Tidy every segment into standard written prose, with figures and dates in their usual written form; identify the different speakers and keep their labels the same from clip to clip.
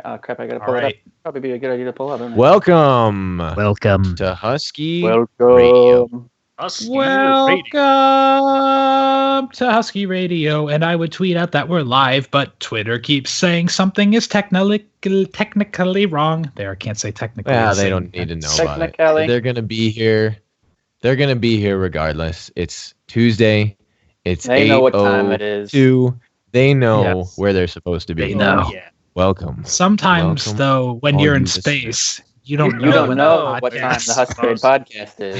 Speaker 1: Oh, crap, I gotta pull it up. Probably be a good idea to pull up.
Speaker 2: Welcome to Husky Radio.
Speaker 3: Welcome to Husky Radio. And I would tweet out that we're live, but Twitter keeps saying something is technically wrong. There, I can't say technically.
Speaker 2: Yeah, they don't need to know about it. They're going to be here. They're going to be here regardless. It's Tuesday. It's 8:02.
Speaker 1: They know what time it is.
Speaker 2: They know where they're supposed to be.
Speaker 3: They know.
Speaker 1: Yeah.
Speaker 2: Welcome.
Speaker 3: Sometimes, though, when you're in space, you don't know
Speaker 1: what time the Husky podcast is.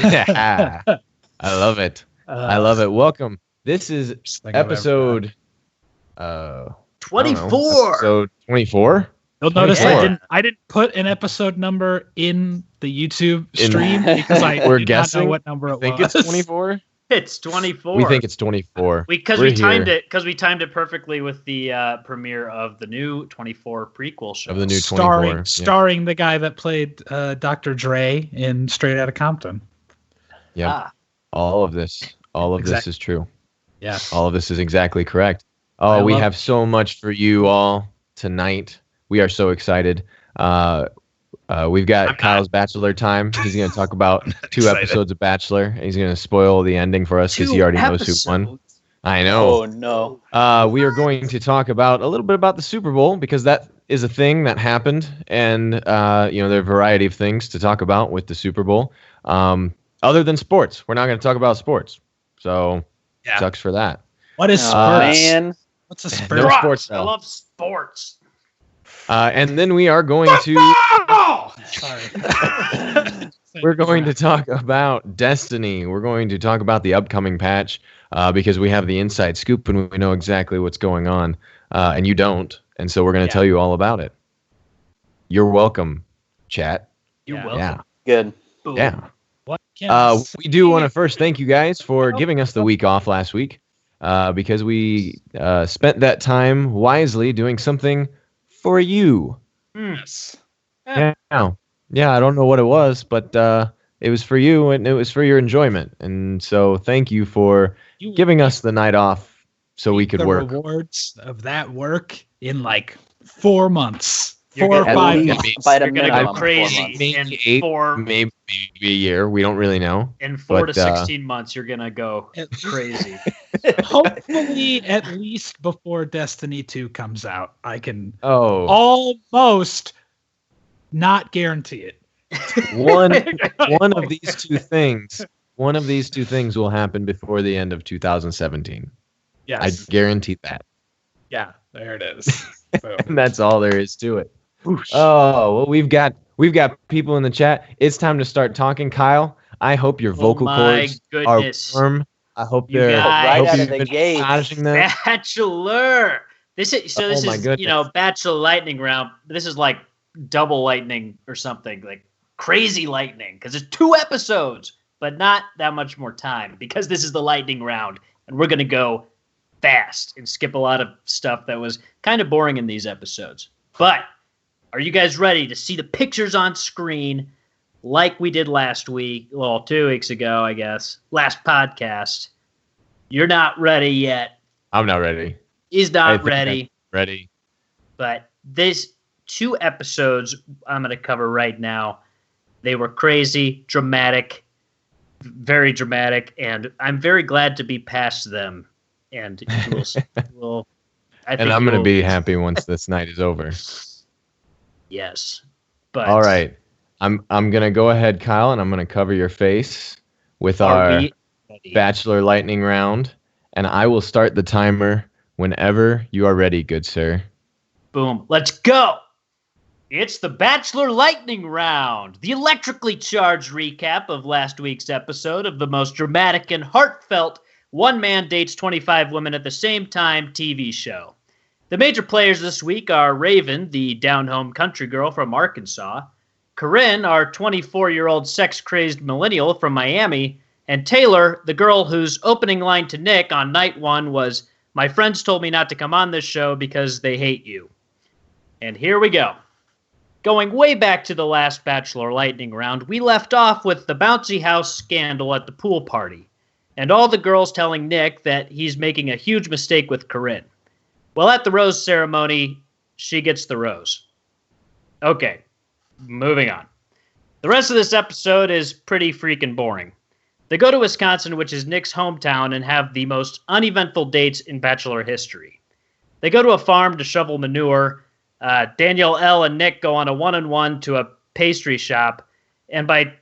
Speaker 2: I love it. I love it. Welcome. This is episode
Speaker 4: 24.
Speaker 2: Episode 24?
Speaker 3: You'll notice I didn't put an episode number in the YouTube stream because I did not know what number it was.
Speaker 2: Think it's 24?
Speaker 4: It's 24.
Speaker 2: We think it's 24.
Speaker 4: Because we timed it perfectly with the premiere of the new 24 prequel show.
Speaker 2: Of the new 24.
Speaker 3: Starring the guy that played Dr. Dre in Straight Outta Compton.
Speaker 2: Yeah. All of this is true.
Speaker 3: Yeah.
Speaker 2: All of this is exactly correct. Oh, we have so much for you all tonight. We are so excited. We've got Kyle's Bachelor time. He's going to talk about 2 episodes of Bachelor. He's going to spoil the ending for us because he already knows who won. I know.
Speaker 1: Oh, no.
Speaker 2: We are going to talk about a little bit about the Super Bowl because that is a thing that happened. And, there are a variety of things to talk about with the Super Bowl. Other than sports. We're not going to talk about sports. So, sucks for that.
Speaker 3: What is sports?
Speaker 1: Man.
Speaker 3: What's a sport?
Speaker 2: No sports.
Speaker 4: I love sports.
Speaker 2: And then we are going to...
Speaker 3: Sorry.
Speaker 2: We're going to talk about Destiny. We're going to talk about the upcoming patch because we have the inside scoop and we know exactly what's going on. And you don't. And so we're going to tell you all about it. You're welcome, chat.
Speaker 4: You're welcome.
Speaker 2: Yeah.
Speaker 1: Good.
Speaker 4: Boom.
Speaker 2: Yeah. We do want to first thank you guys for giving us the week off last week because we spent that time wisely doing something for you.
Speaker 3: Yes.
Speaker 2: Yeah, I don't know what it was, but it was for you and it was for your enjoyment. And so thank you for giving us the night off so we could work.
Speaker 3: The rewards of that work in like 4 months.
Speaker 4: You're
Speaker 3: 4 or 5
Speaker 4: You're
Speaker 3: months.
Speaker 4: going to go crazy
Speaker 2: maybe
Speaker 4: in
Speaker 2: 8, maybe a year. We don't really know.
Speaker 4: In 4 to 16 months, you're going to go crazy.
Speaker 3: Hopefully, at least before Destiny 2 comes out, I can almost not guarantee it.
Speaker 2: One of these two things will happen before the end of 2017.
Speaker 3: Yes.
Speaker 2: I guarantee that.
Speaker 3: Yeah, there it is.
Speaker 2: And that's all there is to it. Oh, well, we've got people in the chat. It's time to start talking. Kyle, I hope your vocal cords are warm. I hope they're
Speaker 1: right out of the gate.
Speaker 4: Bachelor. This is Bachelor lightning round. This is like double lightning or something, like crazy lightning, because it's 2 episodes, but not that much more time because this is the lightning round, and we're gonna go fast and skip a lot of stuff that was kind of boring in these episodes. But are you guys ready to see the pictures on screen like we did last week? Well, 2 weeks ago, I guess. Last podcast. You're not ready yet.
Speaker 2: I'm not ready.
Speaker 4: He's not ready.
Speaker 2: Ready.
Speaker 4: But these 2 episodes I'm going to cover right now, they were crazy, dramatic, very dramatic, and I'm very glad to be past them. And I'm
Speaker 2: going to be happy once this night is over.
Speaker 4: Yes. But
Speaker 2: all right. I'm going to go ahead, Kyle, and I'm going to cover your face with our Bachelor lightning round, and I will start the timer whenever you are ready, good sir.
Speaker 4: Boom. Let's go. It's the Bachelor lightning round, the electrically charged recap of last week's episode of the most dramatic and heartfelt One Man Dates 25 Women at the Same Time TV show. The major players this week are Raven, the down-home country girl from Arkansas, Corinne, our 24-year-old sex-crazed millennial from Miami, and Taylor, the girl whose opening line to Nick on night 1 was, "My friends told me not to come on this show because they hate you." And here we go. Going way back to the last Bachelor lightning round, we left off with the bouncy house scandal at the pool party, and all the girls telling Nick that he's making a huge mistake with Corinne. Well, at the rose ceremony, she gets the rose. Okay, moving on. The rest of this episode is pretty freaking boring. They go to Wisconsin, which is Nick's hometown, and have the most uneventful dates in Bachelor history. They go to a farm to shovel manure. Danielle L. and Nick go on a one-on-one to a pastry shop, and by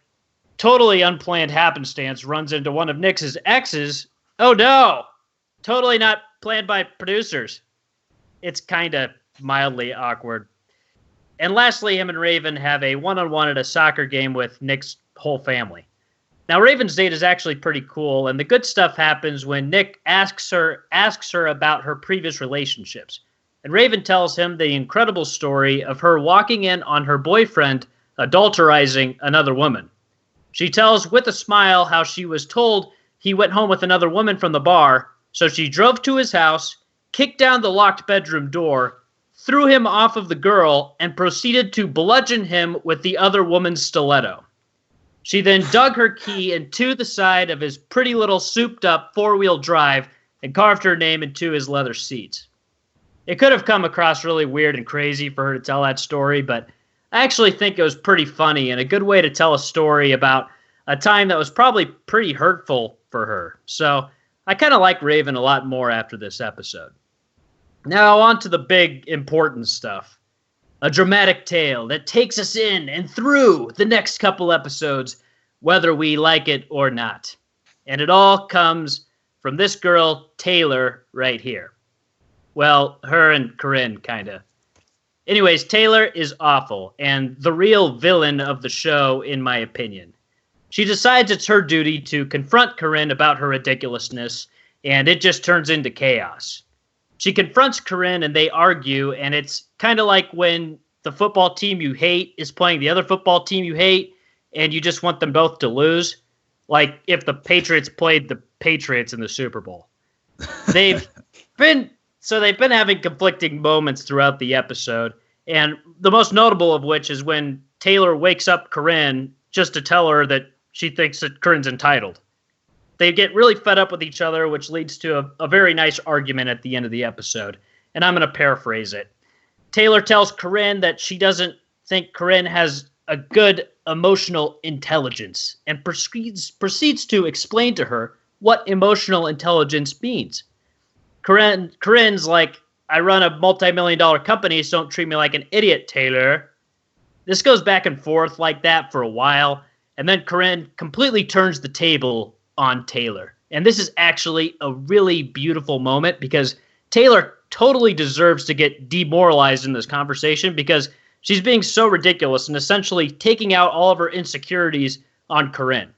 Speaker 4: totally unplanned happenstance runs into one of Nick's exes. Oh no! Totally not planned by producers. It's kind of mildly awkward. And lastly, him and Raven have a one-on-one at a soccer game with Nick's whole family. Now, Raven's date is actually pretty cool, and the good stuff happens when Nick asks her about her previous relationships. And Raven tells him the incredible story of her walking in on her boyfriend adulterizing another woman. She tells with a smile how she was told he went home with another woman from the bar, so she drove to his house, kicked down the locked bedroom door, threw him off of the girl, and proceeded to bludgeon him with the other woman's stiletto. She then dug her key into the side of his pretty little souped-up four-wheel drive and carved her name into his leather seats. It could have come across really weird and crazy for her to tell that story, but I actually think it was pretty funny and a good way to tell a story about a time that was probably pretty hurtful for her. So I kind of like Raven a lot more after this episode. Now on to the big important stuff. A dramatic tale that takes us in and through the next couple episodes, whether we like it or not. And it all comes from this girl, Taylor, right here. Well, her and Corinne, kind of. Anyways, Taylor is awful, and the real villain of the show, in my opinion. She decides it's her duty to confront Corinne about her ridiculousness, and it just turns into chaos. She confronts Corinne, and they argue, and it's kind of like when the football team you hate is playing the other football team you hate, and you just want them both to lose. Like if the Patriots played the Patriots in the Super Bowl. They've been having conflicting moments throughout the episode, and the most notable of which is when Taylor wakes up Corinne just to tell her that she thinks that Corinne's entitled. They get really fed up with each other, which leads to a very nice argument at the end of the episode, and I'm going to paraphrase it. Taylor tells Corinne that she doesn't think Corinne has a good emotional intelligence and proceeds to explain to her what emotional intelligence means. Corinne's like, I run a multi-million-dollar company, so don't treat me like an idiot, Taylor. This goes back and forth like that for a while, and then Corinne completely turns the table on Taylor. And this is actually a really beautiful moment because Taylor totally deserves to get demoralized in this conversation because she's being so ridiculous and essentially taking out all of her insecurities on Corinne.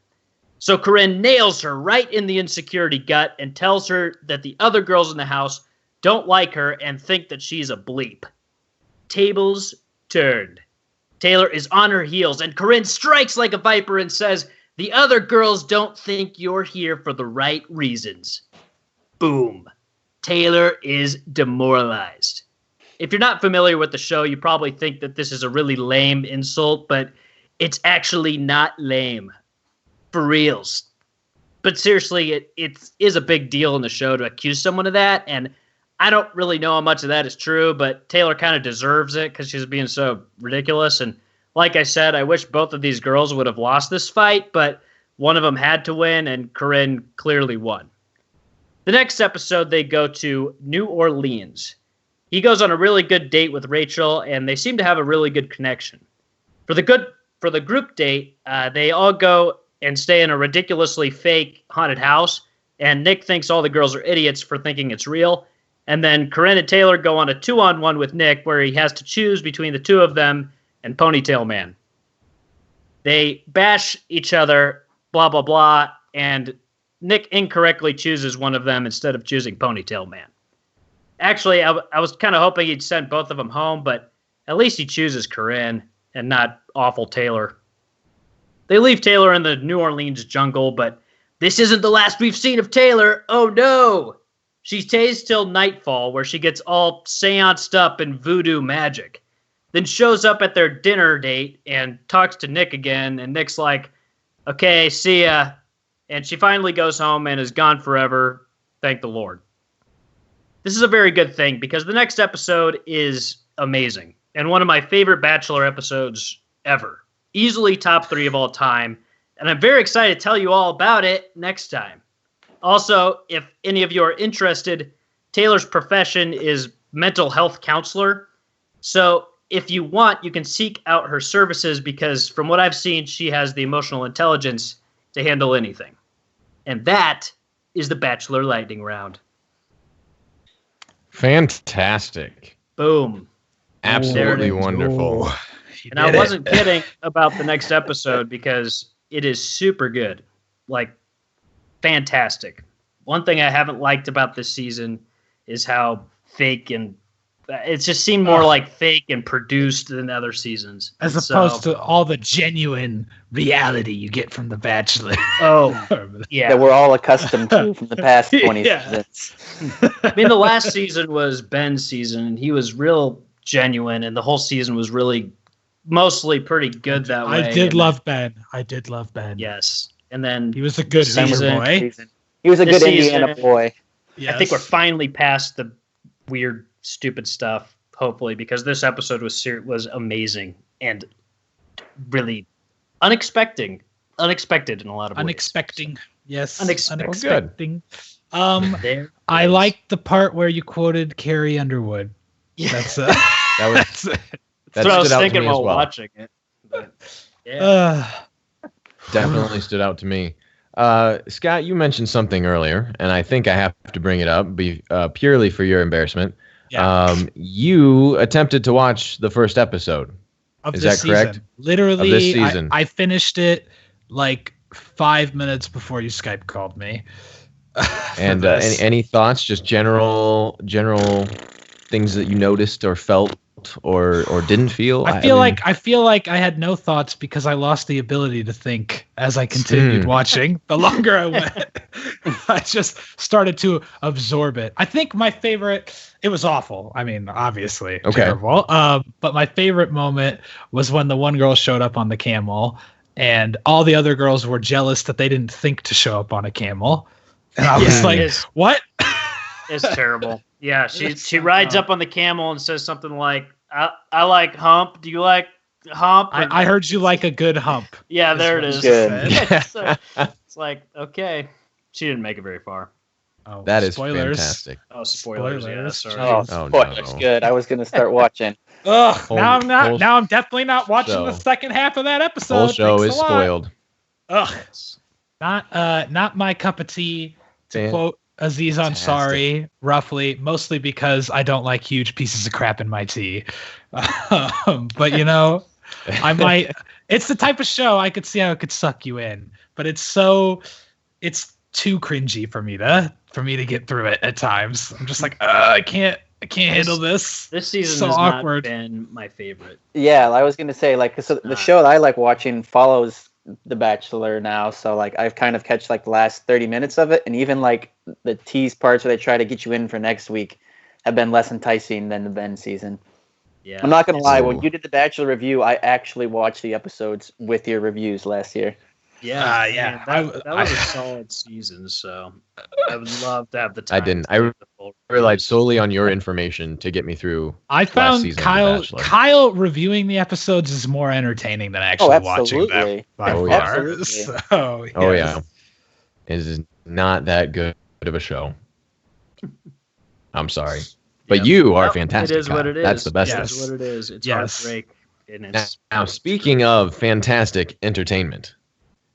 Speaker 4: So Corinne nails her right in the insecurity gut and tells her that the other girls in the house don't like her and think that she's a bleep. Tables turned. Taylor is on her heels and Corinne strikes like a viper and says, the other girls don't think you're here for the right reasons. Boom. Taylor is demoralized. If you're not familiar with the show, you probably think that this is a really lame insult, but it's actually not lame. For reals. But seriously, it is a big deal in the show to accuse someone of that, and I don't really know how much of that is true, but Taylor kind of deserves it because she's being so ridiculous, and like I said, I wish both of these girls would have lost this fight, but one of them had to win, and Corinne clearly won. The next episode, they go to New Orleans. He goes on a really good date with Rachel, and they seem to have a really good connection. For the group date, they all go and stay in a ridiculously fake haunted house, and Nick thinks all the girls are idiots for thinking it's real. And then Corinne and Taylor go on a 2-on-1 with Nick, where he has to choose between the two of them and Ponytail Man. They bash each other, blah, blah, blah, and Nick incorrectly chooses one of them instead of choosing Ponytail Man. Actually, I was kind of hoping he'd send both of them home, but at least he chooses Corinne and not awful Taylor. They leave Taylor in the New Orleans jungle, but this isn't the last we've seen of Taylor. Oh no! She stays till nightfall, where she gets all seanced up in voodoo magic. Then shows up at their dinner date and talks to Nick again, and Nick's like, okay, see ya. And she finally goes home and is gone forever. Thank the Lord. This is a very good thing because the next episode is amazing. and one of my favorite Bachelor episodes ever. Easily top 3 of all time. And I'm very excited to tell you all about it next time. Also, if any of you are interested, Taylor's profession is mental health counselor. So if you want, you can seek out her services because from what I've seen, she has the emotional intelligence to handle anything. And that is the Bachelor Lightning Round.
Speaker 2: Fantastic.
Speaker 4: Boom.
Speaker 2: Absolutely wonderful.
Speaker 4: And I wasn't kidding about the next episode because it is super good. Like, fantastic. One thing I haven't liked about this season is how fake and it just seemed more like fake and produced than other seasons.
Speaker 3: As opposed to all the genuine reality you get from The Bachelor.
Speaker 4: Oh, yeah.
Speaker 1: That we're all accustomed to from the past 20 seasons.
Speaker 4: I mean, the last season was Ben's season, and he was real genuine, and the whole season was really mostly pretty good that way.
Speaker 3: I did love Ben.
Speaker 4: Yes. And then
Speaker 3: he was a good boy.
Speaker 1: He was a good Indiana boy.
Speaker 4: Yes. I think we're finally past the weird, stupid stuff, hopefully, because this episode was amazing and really unexpected in a lot of ways.
Speaker 3: Yes.
Speaker 4: Unexpecting.
Speaker 3: I liked the part where you quoted Carrie Underwood.
Speaker 4: Yeah.
Speaker 3: That's
Speaker 4: that's what I was thinking while watching it. But, yeah.
Speaker 2: Definitely stood out to me. Scott, you mentioned something earlier, and I think I have to bring it up purely for your embarrassment.
Speaker 3: Yeah.
Speaker 2: You attempted to watch the first episode. Is that correct?
Speaker 3: Literally,
Speaker 2: of this season.
Speaker 3: I finished it like 5 minutes before you Skype called me.
Speaker 2: And any thoughts? Just general things that you noticed or felt or didn't feel?
Speaker 3: I feel like I had no thoughts because I lost the ability to think as I continued watching. The longer I went, I just started to absorb it. I think my favorite, it was awful. I mean, obviously terrible. But my favorite moment was when the one girl showed up on the camel and all the other girls were jealous that they didn't think to show up on a camel. And I was like, what?
Speaker 4: It's terrible. Yeah, she rides up on the camel and says something like, I like hump. Do you like hump?
Speaker 3: I heard you like a good hump.
Speaker 4: Yeah, there it is.
Speaker 1: Good.
Speaker 4: So, it's like, okay. She didn't make it very far.
Speaker 2: Oh, that is fantastic.
Speaker 4: Oh, spoilers. Yeah, sorry.
Speaker 1: Oh, spoilers. Good. I was going to start watching.
Speaker 3: Ugh, now I'm not. Now I'm definitely not watching the second half of that episode.
Speaker 2: Whole show is spoiled.
Speaker 3: Ugh, not my cup of tea. To quote Aziz Ansari, roughly, mostly because I don't like huge pieces of crap in my tea. But you know, I might. It's the type of show I could see how it could suck you in, but it's too cringy for me to get through it at times. I'm just like, I can't handle this.
Speaker 4: This season
Speaker 3: so
Speaker 4: has
Speaker 3: awkward.
Speaker 4: Not been my favorite.
Speaker 1: Yeah, I was gonna say the show that I like watching follows The Bachelor now, so like I've kind of catch like the last 30 minutes of it, and even like the tease parts where they try to get you in for next week have been less enticing than the Ben season.
Speaker 4: Yeah,
Speaker 1: I'm not gonna lie. When you did the Bachelor review, I actually watched the episodes with your reviews last year.
Speaker 4: Yeah, that was a solid season. So I would love to have the time.
Speaker 2: I didn't. I relied solely on your information to get me through.
Speaker 3: I found Kyle reviewing the episodes is more entertaining than actually watching them by far.
Speaker 1: Absolutely.
Speaker 3: So, yes.
Speaker 2: Oh yeah, it is not that good of a show. I'm sorry, but you are fantastic.
Speaker 4: It is what it is.
Speaker 2: That's the best.
Speaker 4: It is what it is. It's heartbreak.
Speaker 2: Now, speaking of fantastic entertainment.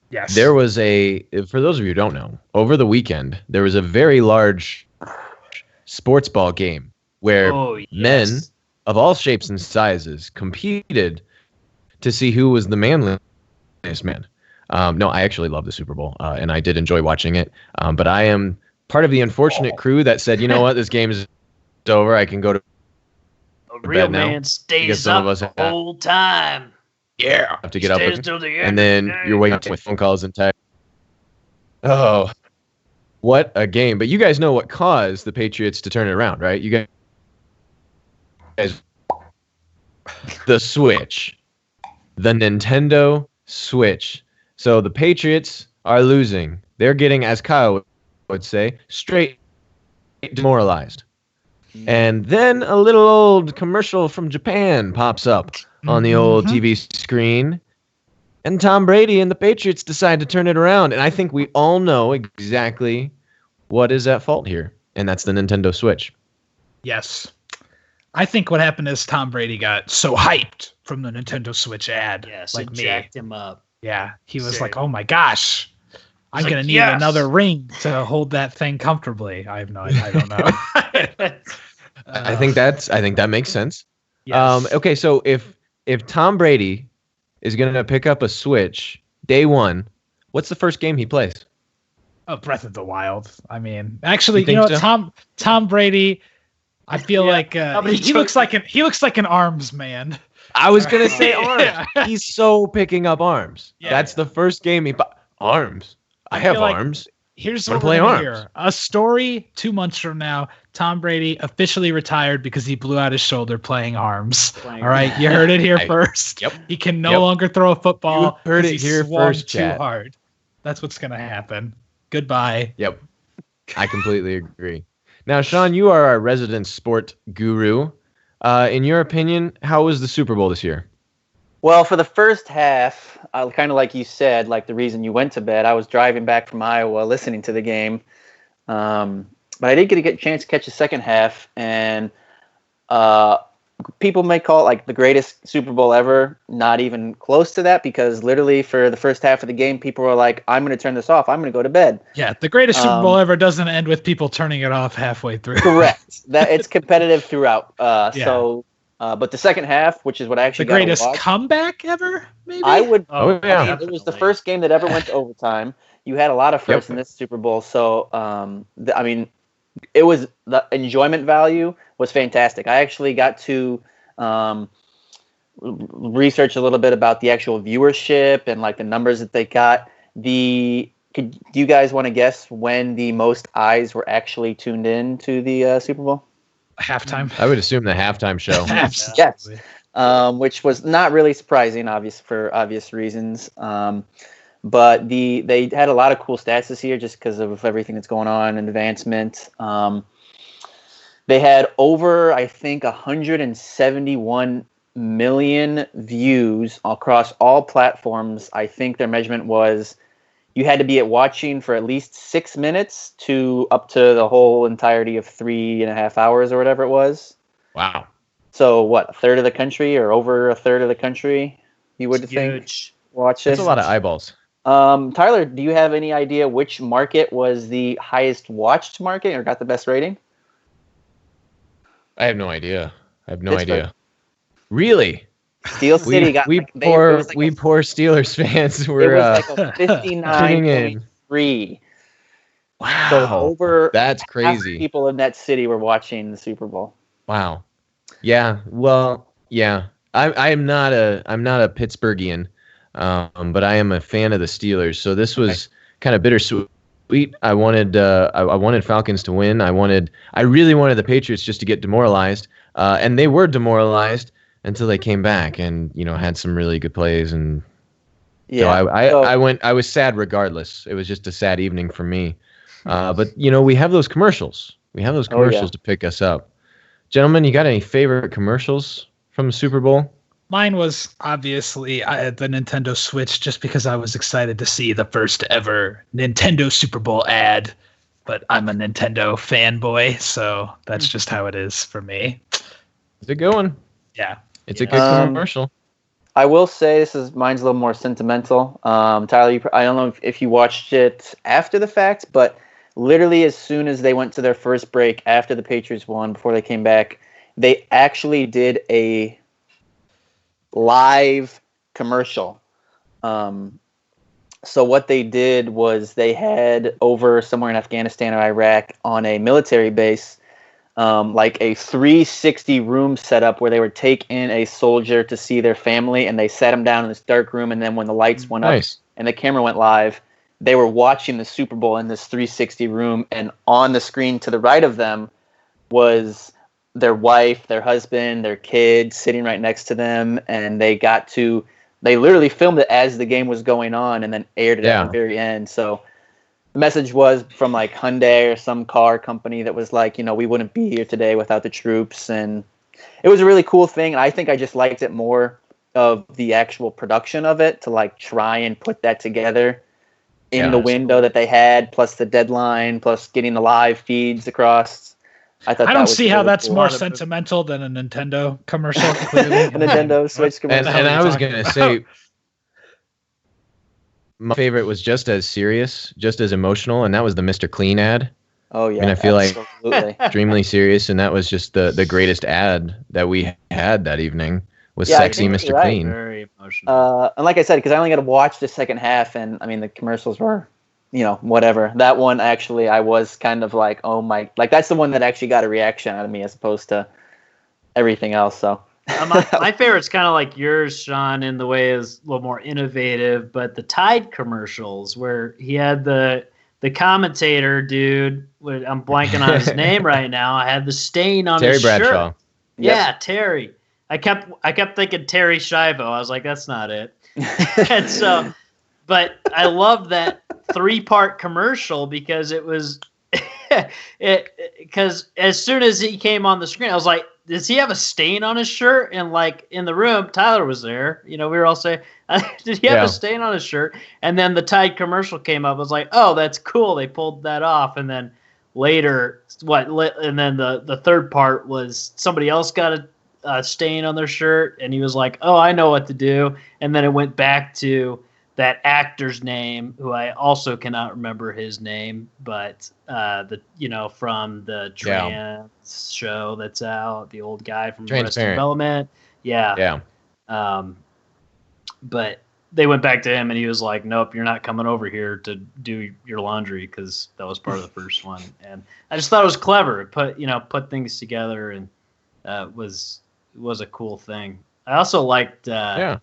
Speaker 3: Yes.
Speaker 2: There was for those of you who don't know, over the weekend, there was a very large sports ball game where men of all shapes and sizes competed to see who was the manliest man. No, I actually love the Super Bowl, and I did enjoy watching it. But I am part of the unfortunate crew that said, you know what, this game is over. I can go to
Speaker 4: a real man stays up the whole time.
Speaker 2: Yeah, have to get up and then you're waking up with phone calls and text. Oh, what a game! But you guys know what caused the Patriots to turn it around, right? You guys, the Switch, the Nintendo Switch. So the Patriots are losing. They're getting, as Kyle would say, straight demoralized. And then a little old commercial from Japan pops up on the old TV screen. And Tom Brady and the Patriots decide to turn it around. And I think we all know exactly what is at fault here. And that's the Nintendo Switch.
Speaker 3: Yes. I think what happened is Tom Brady got so hyped from the Nintendo Switch ad.
Speaker 4: Yes,
Speaker 3: like
Speaker 4: it
Speaker 3: me.
Speaker 4: jacked him up.
Speaker 3: Yeah. He was
Speaker 4: Same.
Speaker 3: like, oh my gosh. I'm going to need another ring to hold that thing comfortably. I have no idea. I don't know.
Speaker 2: I think that makes sense.
Speaker 3: Yes.
Speaker 2: Okay, so if Tom Brady is going to pick up a Switch day one, what's the first game he plays?
Speaker 3: Oh, Breath of the Wild. I mean, actually,
Speaker 2: You think
Speaker 3: so? Tom Brady, I feel like he looks like an arms man.
Speaker 2: I was going to say arms. He's so picking up arms.
Speaker 3: Yeah.
Speaker 2: That's the first game arms. I have arms.
Speaker 3: Here's
Speaker 2: I'm
Speaker 3: what
Speaker 2: play
Speaker 3: we're
Speaker 2: arms.
Speaker 3: hear. A story 2 months from now, Tom Brady officially retired because he blew out his shoulder playing arms. All right, you heard it here first.
Speaker 2: Yep.
Speaker 3: He can no longer throw a football.
Speaker 2: You heard it here first,
Speaker 3: too
Speaker 2: chat.
Speaker 3: hard. That's what's going to happen. Goodbye.
Speaker 2: Yep. I completely agree. Now, Sean, you are our resident sport guru. In your opinion, how was the Super Bowl this year?
Speaker 1: Well, for the first half, kind of like you said, like the reason you went to bed, I was driving back from Iowa listening to the game. But I did get a chance to catch the second half, and people may call it like the greatest Super Bowl ever. Not even close to that, because literally for the first half of the game, people were like, I'm going to turn this off. I'm going to go to bed.
Speaker 3: Yeah, the greatest Super Bowl ever doesn't end with people turning it off halfway through.
Speaker 1: Correct. That it's competitive throughout.
Speaker 3: Yeah.
Speaker 1: So, but the second half, which is what I actually
Speaker 3: the greatest comeback ever, maybe?
Speaker 1: I would.
Speaker 2: Oh, yeah.
Speaker 1: I mean, it was the first game that ever went to overtime. You had a lot of firsts in this Super Bowl. So, I mean, it was the enjoyment value was fantastic. I actually got to research a little bit about the actual viewership and like the numbers that they got. Do you guys want to guess when the most eyes were actually tuned in to the Super Bowl?
Speaker 3: Halftime.
Speaker 2: I would assume the halftime show.
Speaker 1: Yes. Which was not really surprising, for obvious reasons. But they had a lot of cool stats this year just because of everything that's going on and advancement. They had over, I think, 171 million views across all platforms. I think their measurement was you had to be watching for at least 6 minutes to up to the whole entirety of 3.5 hours or whatever it was.
Speaker 2: Wow.
Speaker 1: So what, a third of the country or over a third of the country, you would think, watch this?
Speaker 2: That's a lot of eyeballs.
Speaker 1: Tyler, do you have any idea which market was the highest watched market or got the best rating?
Speaker 2: I have no idea. Pittsburgh. Really?
Speaker 1: Steel City got
Speaker 2: we poor Steelers fans were
Speaker 1: it was like a 59.3.
Speaker 2: Wow.
Speaker 1: So over
Speaker 2: that's
Speaker 1: half
Speaker 2: crazy.
Speaker 1: People in that city were watching the Super Bowl.
Speaker 2: Wow. Yeah. Well, yeah. I'm not a Pittsburghian, but I am a fan of the Steelers. So this was kind of bittersweet. I wanted Falcons to win. I really wanted the Patriots just to get demoralized, and they were demoralized until they came back and had some really good plays. And I was sad regardless. It was just a sad evening for me. But we have those commercials. To pick us up. Gentlemen, you got any favorite commercials from the Super Bowl?
Speaker 3: Mine was obviously the Nintendo Switch, just because I was excited to see the first ever Nintendo Super Bowl ad. But I'm a Nintendo fanboy, so that's just how it is for me.
Speaker 2: It's a good one.
Speaker 3: Yeah.
Speaker 2: It's a good commercial.
Speaker 1: I will say mine's a little more sentimental. Tyler, I don't know if you watched it after the fact, but literally as soon as they went to their first break after the Patriots won, before they came back, they actually did a live commercial. So what they did was they had over somewhere in Afghanistan or Iraq on a military base, like a 360 room setup where they would take in a soldier to see their family, and they sat him down in this dark room, and then when the lights went up and the camera went live, they were watching the Super Bowl in this 360 room, and on the screen to the right of them was their wife, their husband, their kids sitting right next to them, and they literally filmed it as the game was going on and then aired it at the very end. So message was from like Hyundai or some car company that was like, we wouldn't be here today without the troops, and it was a really cool thing. And I think I just liked it more of the actual production of it, to like try and put that together in the window that they had, plus the deadline, plus getting the live feeds across. I
Speaker 3: don't see how that's more sentimental than a Nintendo commercial. Clearly,
Speaker 1: a Nintendo Switch commercial.
Speaker 2: And I was gonna say, my favorite was just as serious, just as emotional, and that was the Mr. Clean ad.
Speaker 1: Oh yeah,
Speaker 2: and I feel like extremely serious, and that was just the greatest ad that we had that evening. Was sexy Mr.
Speaker 1: Right.
Speaker 2: Clean.
Speaker 4: Very emotional.
Speaker 1: And like I said, because I only got to watch the second half, and I mean the commercials were, whatever. That one actually, I was kind of like, oh my, like that's the one that actually got a reaction out of me as opposed to everything else. So
Speaker 4: my favorite's kind of like yours, Sean, in the way is a little more innovative. But the Tide commercials, where he had the commentator dude, I'm blanking on his name right now. I had the stain on his
Speaker 2: Terry
Speaker 4: shirt.
Speaker 2: Bradshaw.
Speaker 4: Yeah, Terry. I kept thinking Terry Schiavo. I was like, that's not it. And so, but I loved that 3-part commercial because it was, because as soon as he came on the screen, I was like, does he have a stain on his shirt? And like in the room, Tyler was there. We were all saying, did he have a stain on his shirt? And then the Tide commercial came up. I was like, oh, that's cool. They pulled that off. And then later, and then the third part was somebody else got a stain on their shirt, and he was like, oh, I know what to do. And then it went back to that actor's name, who I also cannot remember his name, but from the trans show that's out, the old guy from Arrested Development. Yeah. But they went back to him, and he was like, nope, you're not coming over here to do your laundry, because that was part of the first one. And I just thought it was clever. It put things together, and was a cool thing. I also liked I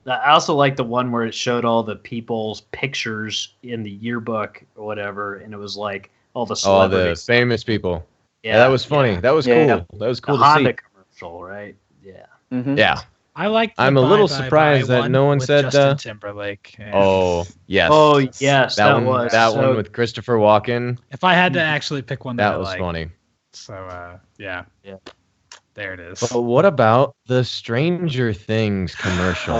Speaker 4: also liked the one where it showed all the people's pictures in the yearbook or whatever, and it was like all the celebrities.
Speaker 2: All the famous people. Yeah, that was funny. That was cool. That was cool
Speaker 4: the
Speaker 2: to
Speaker 4: Honda
Speaker 2: see.
Speaker 4: commercial, right? Yeah.
Speaker 1: Mm-hmm.
Speaker 2: Yeah.
Speaker 3: I like.
Speaker 2: I'm a little surprised that no one said
Speaker 3: Justin Timberlake.
Speaker 2: Oh yes.
Speaker 4: Oh yes,
Speaker 2: that one with Christopher Walken.
Speaker 3: If I had to actually pick one,
Speaker 2: that was funny.
Speaker 3: So yeah. There it is.
Speaker 2: But what about the Stranger Things commercial?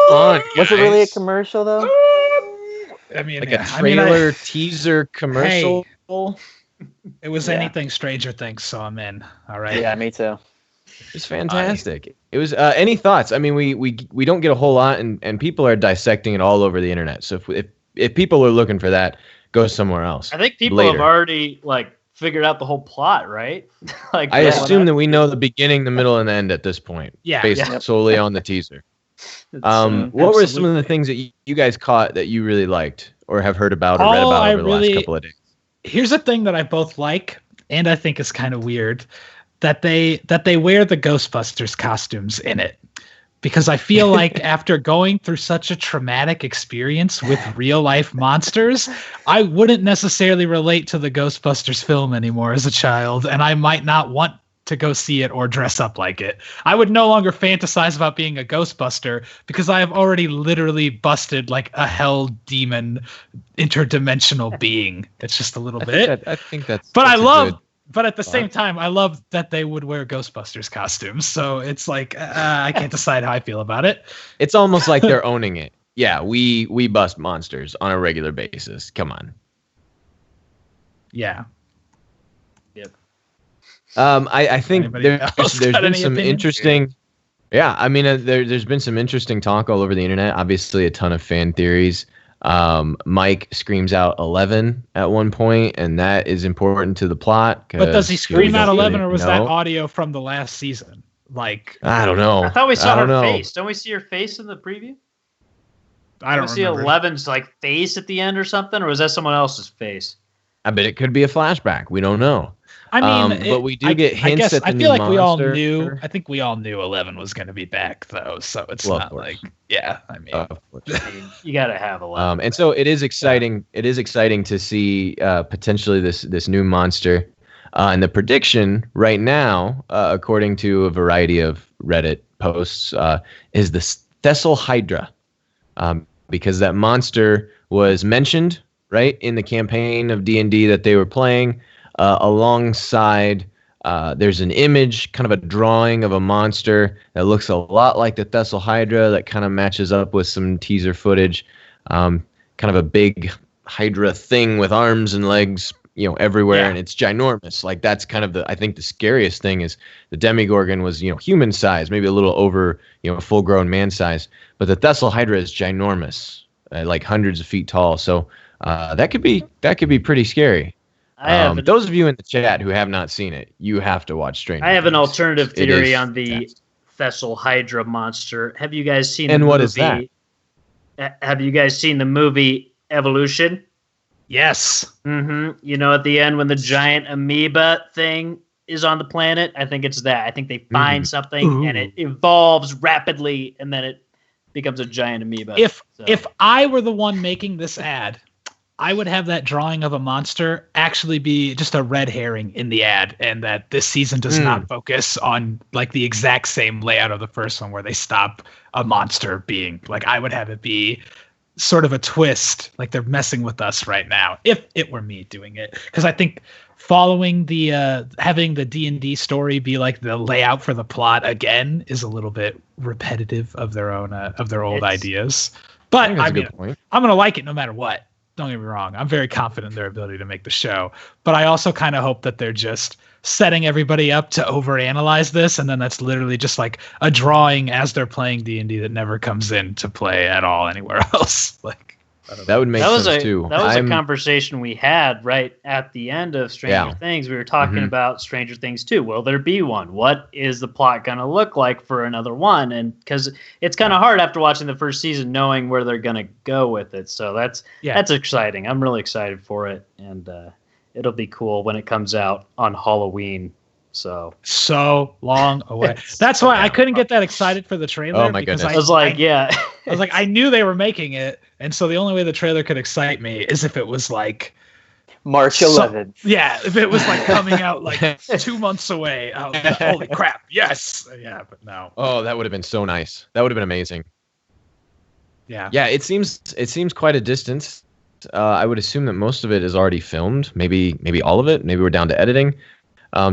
Speaker 1: Was it really a commercial though?
Speaker 3: I mean,
Speaker 2: like a trailer teaser commercial.
Speaker 3: Hey, it was anything Stranger Things, so I'm in. All right.
Speaker 1: Yeah, me too.
Speaker 2: It's fantastic. It was. Any thoughts? I mean, we don't get a whole lot, and people are dissecting it all over the internet. So if people are looking for that, go somewhere else.
Speaker 4: I think people have already figured out the whole plot, right?
Speaker 2: I assume that we know the beginning, the middle, and the end at this point.
Speaker 3: Yeah,
Speaker 2: based solely on the teaser. What were some of the things that you guys caught that you really liked or have heard about or read about over the last couple of days?
Speaker 3: Here's a thing that I both like and I think is kind of weird, that they wear the Ghostbusters costumes in it. Because I feel like after going through such a traumatic experience with real life monsters, I wouldn't necessarily relate to the Ghostbusters film anymore as a child, and I might not want to go see it or dress up like it. I would no longer fantasize about being a Ghostbuster because I have already literally busted like a hell demon interdimensional being. It's just a little bit.
Speaker 2: I think that's.
Speaker 3: But But at the same time, I love that they would wear Ghostbusters costumes. So it's like, I can't decide how I feel about it.
Speaker 2: It's almost like they're owning it. Yeah, we bust monsters on a regular basis. Come on.
Speaker 3: Yeah.
Speaker 4: Yep.
Speaker 2: I think there's been some interesting. Yeah, I mean, there's been some interesting talk all over the internet. Obviously, a ton of fan theories. Mike screams out 11 at one point, and that is important to the plot.
Speaker 3: But does he scream out 11, or was that audio from the last season? Like,
Speaker 2: I don't know.
Speaker 4: I thought we saw her face. Don't we see her face in the preview?
Speaker 3: I don't
Speaker 4: see 11's face at the end or something, or was that someone else's face?
Speaker 2: I bet it could be a flashback. We don't know.
Speaker 3: I mean,
Speaker 2: but we do get hints at the new monster.
Speaker 3: We all knew. I think we all knew 11 was going to be back, though. So it's not like, yeah. I mean,
Speaker 4: you got to have 11.
Speaker 2: And so it is exciting. It is exciting to see potentially this new monster. And the prediction right now, according to a variety of Reddit posts, is the Thessal Hydra, because that monster was mentioned, right, in the campaign of D&D that they were playing, alongside there's an image, kind of a drawing of a monster that looks a lot like the Thessal Hydra that kind of matches up with some teaser footage. Kind of a big Hydra thing with arms and legs, everywhere, and it's ginormous. Like, that's kind of I think the scariest thing is the Demigorgon was, human size, maybe a little over, full-grown man size, but the Thessal Hydra is ginormous, like hundreds of feet tall. So that could be pretty scary. Those of you in the chat who have not seen it, you have to watch Stranger Things.
Speaker 4: I have an alternative theory on the Thessal Hydra monster. Have you guys seen the movie?
Speaker 2: What is that?
Speaker 4: Have you guys seen the movie Evolution?
Speaker 3: Yes.
Speaker 4: Mm-hmm. At the end when the giant amoeba thing is on the planet, I think it's that. I think they find something and it evolves rapidly, and then it becomes a giant amoeba.
Speaker 3: If I were the one making this ad, I would have that drawing of a monster actually be just a red herring in the ad, and that this season does not focus on like the exact same layout of the first one where they stop a monster being like, I would have it be sort of a twist, like they're messing with us right now, if it were me doing it. Because I think following the having the D&D story be like the layout for the plot again is a little bit repetitive of their own old ideas. But I mean, I'm gonna like it no matter what. Don't get me wrong. I'm very confident in their ability to make the show, but I also kind of hope that they're just setting everybody up to overanalyze this, and then that's literally just like a drawing as they're playing D&D that never comes into play at all anywhere else. Like,
Speaker 2: that would make sense too.
Speaker 4: That was a conversation we had right at the end of Stranger Things. We were talking about Stranger Things 2. Will there be one? What is the plot going to look like for another one? And because it's kind of hard after watching the first season knowing where they're going to go with it. So that's exciting. I'm really excited for it. And it'll be cool when it comes out on Halloween. So
Speaker 3: long away. That's why I couldn't get that excited for the trailer.
Speaker 2: Oh my goodness!
Speaker 4: I was like,
Speaker 3: I knew they were making it, and so the only way the trailer could excite me is if it was like
Speaker 1: March 11th.
Speaker 3: If it was like coming out like 2 months away. Holy crap! Yes, but no.
Speaker 2: Oh, that would have been so nice. That would have been amazing.
Speaker 3: Yeah.
Speaker 2: It seems quite a distance. I would assume that most of it is already filmed. Maybe all of it. Maybe we're down to editing.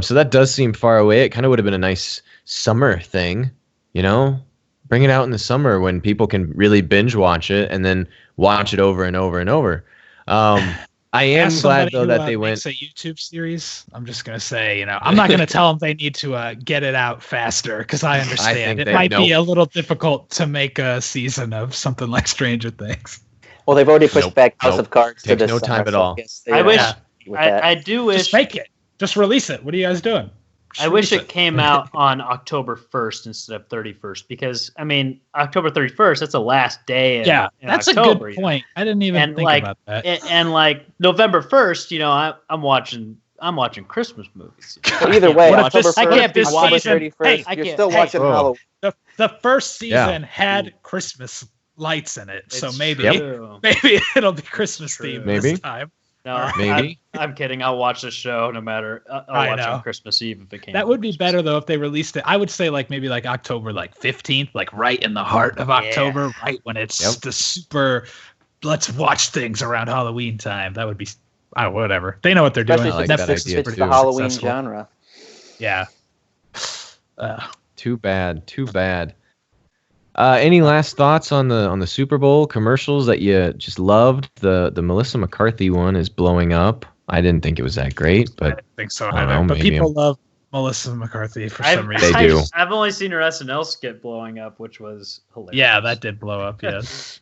Speaker 2: So that does seem far away. It kind of would have been a nice summer thing, bring it out in the summer when people can really binge watch it and then watch it over and over and over. I am glad though that they went
Speaker 3: a YouTube series. I'm just going to say, I'm not going to tell them they need to get it out faster, because I understand it might be a little difficult to make a season of something like Stranger Things.
Speaker 1: Well, they've already pushed back House of Cards to this
Speaker 2: no
Speaker 1: summer,
Speaker 2: time at all.
Speaker 4: I do wish.
Speaker 3: Just make it. Just release it. What are you guys doing?
Speaker 4: I wish it came out on October 1st instead of 31st, because, I mean, October 31st, that's the last day in
Speaker 3: that's
Speaker 4: October,
Speaker 3: a good point. I didn't even think about that.
Speaker 4: And like November 1st, I'm watching Christmas movies.
Speaker 1: But either way, October 1st,
Speaker 4: I can't be
Speaker 1: October 31st, you're still watching Halloween.
Speaker 3: The first season had Christmas lights in it, so maybe it'll be Christmas themed this time.
Speaker 4: No,
Speaker 2: maybe.
Speaker 4: I'm kidding. I'll watch the show no matter. I'll watch on Christmas Eve if it came.
Speaker 3: That would be better though if they released it. I would say maybe October 15th, like right in the heart of October, right when it's the super. Let's watch things around Halloween time. That would be. Whatever. They know what they're doing.
Speaker 1: Netflix is the Halloween genre.
Speaker 3: Yeah.
Speaker 2: Too bad. Any last thoughts on the Super Bowl commercials that you just loved? The Melissa McCarthy one is blowing up. I didn't think it was that great, but
Speaker 3: I think so. But people love Melissa McCarthy for some reason.
Speaker 2: They do.
Speaker 4: I've only seen her SNL skit blowing up, which was hilarious.
Speaker 3: Yeah, that did blow up. Yes.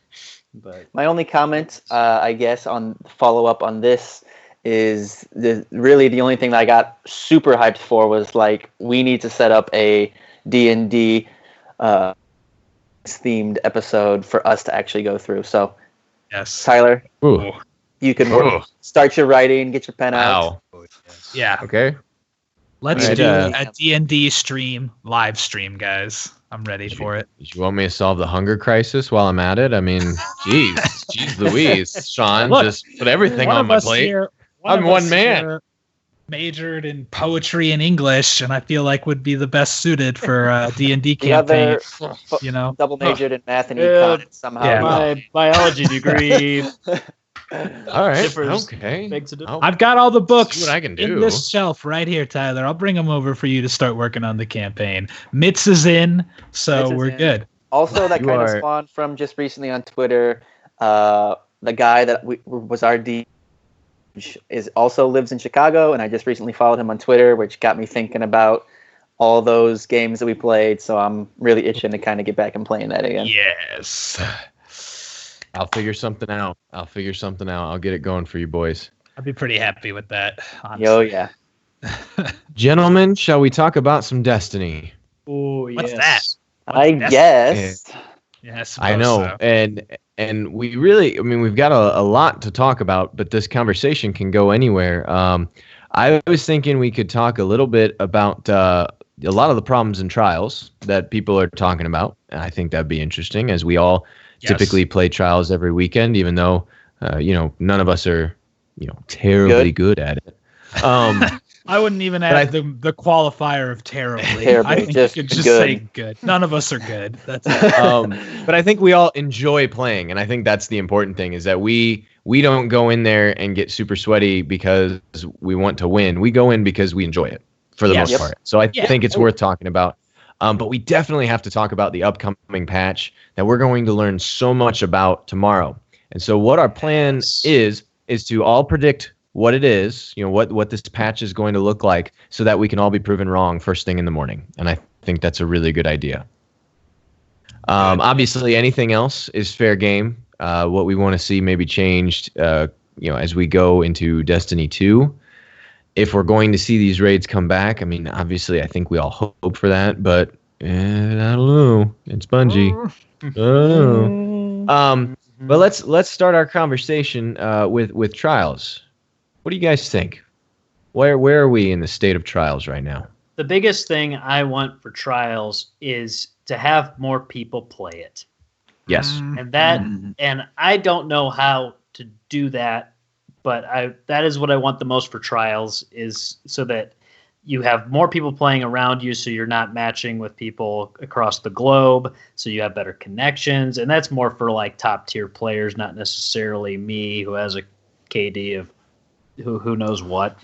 Speaker 4: But
Speaker 1: my only comment, I guess, on follow up on this is really the only thing that I got super hyped for was like, we need to set up a D&D themed episode for us to actually go through. So,
Speaker 3: yes,
Speaker 1: Tyler,
Speaker 2: Ooh.
Speaker 1: You can start your writing, get your pen out.
Speaker 3: Yeah.
Speaker 2: Okay.
Speaker 3: Let's do a D&D live stream, guys. I'm ready for it.
Speaker 2: You want me to solve the hunger crisis while I'm at it? I mean, jeez Louise, Sean,
Speaker 3: Look,
Speaker 2: just put everything on my plate. I'm one man.
Speaker 3: majored in poetry and English, and I feel like would be the best suited for D&D campaign.
Speaker 1: Double majored in math and econ somehow.
Speaker 3: Yeah.
Speaker 4: My biology degree.
Speaker 2: All right. Okay.
Speaker 3: I've got all the books
Speaker 2: what I can do.
Speaker 3: in this shelf right here, Tyler. I'll bring them over for you to start working on the campaign. Mitz is in, so we're good.
Speaker 1: Also, that kind of spawned from just recently on Twitter. The guy that was our D also lives in Chicago, and I just recently followed him on Twitter, which got me thinking about all those games that we played. So I'm really itching to kind of get back and playing that again.
Speaker 3: Yes.
Speaker 2: I'll figure something out. I'll get it going for you boys.
Speaker 3: I'd be pretty happy with that, honestly.
Speaker 1: Yo, yeah.
Speaker 2: Gentlemen, shall we talk about some Destiny?
Speaker 4: Oh, yes.
Speaker 3: What's that?
Speaker 1: I guess.
Speaker 3: Yes,
Speaker 2: I know. So. And we really, we've got a lot to talk about, but this conversation can go anywhere. I was thinking we could talk a little bit about a lot of the problems and trials that people are talking about. And I think that'd be interesting, as we all typically play trials every weekend, even though, none of us are, terribly good at it.
Speaker 3: I wouldn't even add the qualifier of terribly. I think
Speaker 1: just
Speaker 3: you could just
Speaker 1: good.
Speaker 3: say good. None of us are good. That's it.
Speaker 2: But I think we all enjoy playing, and I think that's the important thing, is that we don't go in there and get super sweaty because we want to win. We go in because we enjoy it for the most part. So I think it's worth talking about. But we definitely have to talk about the upcoming patch that we're going to learn so much about tomorrow. And so what our plan is to all predict what it is, what this patch is going to look like, so that we can all be proven wrong first thing in the morning. And I think that's a really good idea. Obviously, anything else is fair game. What we want to see maybe changed, as we go into Destiny 2. If we're going to see these raids come back, obviously, I think we all hope for that, but I don't know. It's Bungie. But let's start our conversation with trials. What do you guys think? Where are we in the state of trials right now?
Speaker 4: The biggest thing I want for trials is to have more people play it.
Speaker 2: Yes.
Speaker 4: And I don't know how to do that, but that is what I want the most for trials, is so that you have more people playing around you, so you're not matching with people across the globe, so you have better connections. And that's more for like top tier players, not necessarily me, who has a KD of who knows what.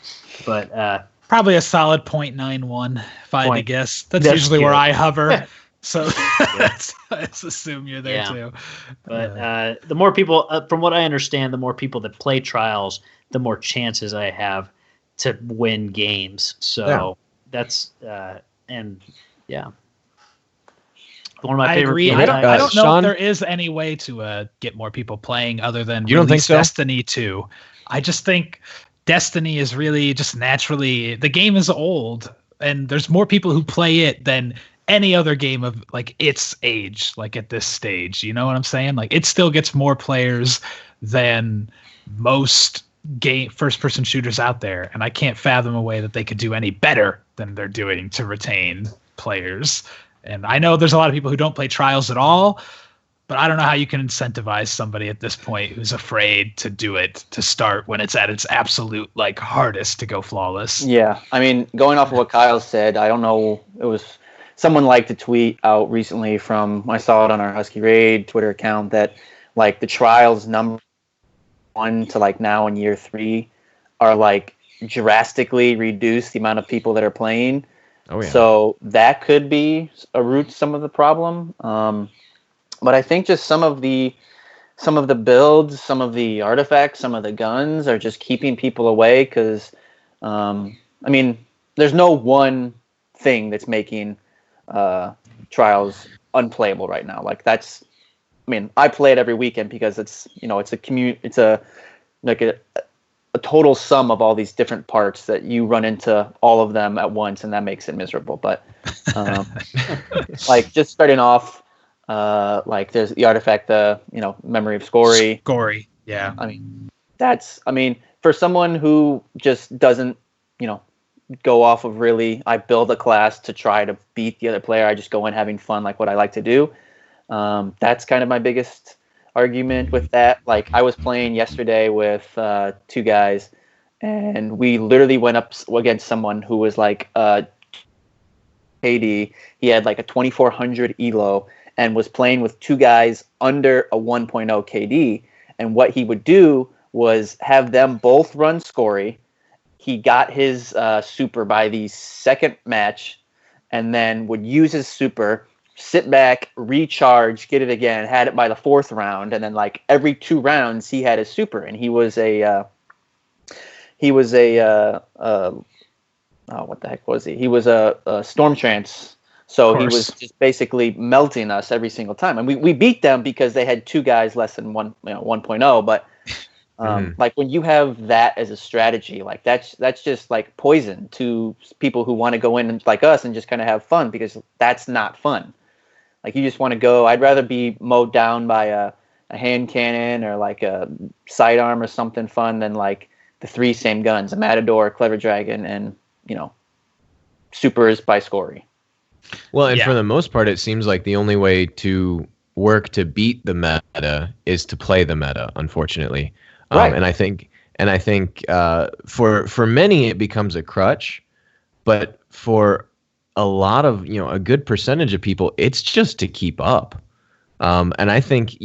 Speaker 4: But
Speaker 3: probably a solid 0.91 if I had to guess. That's usually
Speaker 4: good.
Speaker 3: Where I hover. So let's assume you're there too.
Speaker 4: But the more people, from what I understand, the more people that play trials, the more chances I have to win games. So that's one of my favorite
Speaker 3: agree.
Speaker 4: games.
Speaker 3: I don't know if there is any way to get more people playing other than
Speaker 2: you don't think so?
Speaker 3: Destiny 2. I just think Destiny is really just naturally, the game is old and there's more people who play it than any other game of like its age, like at this stage. You know what I'm saying? Like it still gets more players than most first person shooters out there. And I can't fathom a way that they could do any better than they're doing to retain players. And I know there's a lot of people who don't play trials at all, but I don't know how you can incentivize somebody at this point who's afraid to do it to start when it's at its absolute like hardest to go flawless.
Speaker 1: Yeah. Going off of what Kyle said, I don't know. It was someone liked a tweet out recently I saw it on our Husky Raid Twitter account, that like the trials number 1 to like now in year 3 are like drastically reduced the amount of people that are playing.
Speaker 2: Oh yeah.
Speaker 1: So that could be a root to some of the problem. But I think just some of the builds, some of the artifacts, some of the guns are just keeping people away because, there's no one thing that's making trials unplayable right now. Like that's, I play it every weekend because it's a total sum of all these different parts that you run into all of them at once, and that makes it miserable. But like just starting off. Like there's the artifact, memory of Scory.
Speaker 3: Scory, yeah.
Speaker 1: That's for someone who just doesn't, go off of really, I build a class to try to beat the other player. I just go in having fun, like what I like to do. That's kind of my biggest argument with that. Like I was playing yesterday with 2 guys, and we literally went up against someone who was like KD. He had like a 2400 elo and was playing with two guys under a 1.0 KD. And what he would do was have them both run scory. He got his super by the second match, and then would use his super, sit back, recharge, get it again, had it by the fourth round, and then like every 2 rounds he had his super, and he was a what the heck was he? He was a Storm Trance. So he was just basically melting us every single time. And we beat them because they had 2 guys less than 1.0. But like when you have that as a strategy, like that's just like poison to people who want to go in and, like us, and just kind of have fun, because that's not fun. Like you just want to go. I'd rather be mowed down by a hand cannon or like a sidearm or something fun than like the 3 same guns, a Matador, Clever Dragon, and supers by Scory.
Speaker 2: Well, and for the most part, it seems like the only way to work to beat the meta is to play the meta, unfortunately. Right. And I think for many it becomes a crutch, but for a lot of a good percentage of people, it's just to keep up. And I think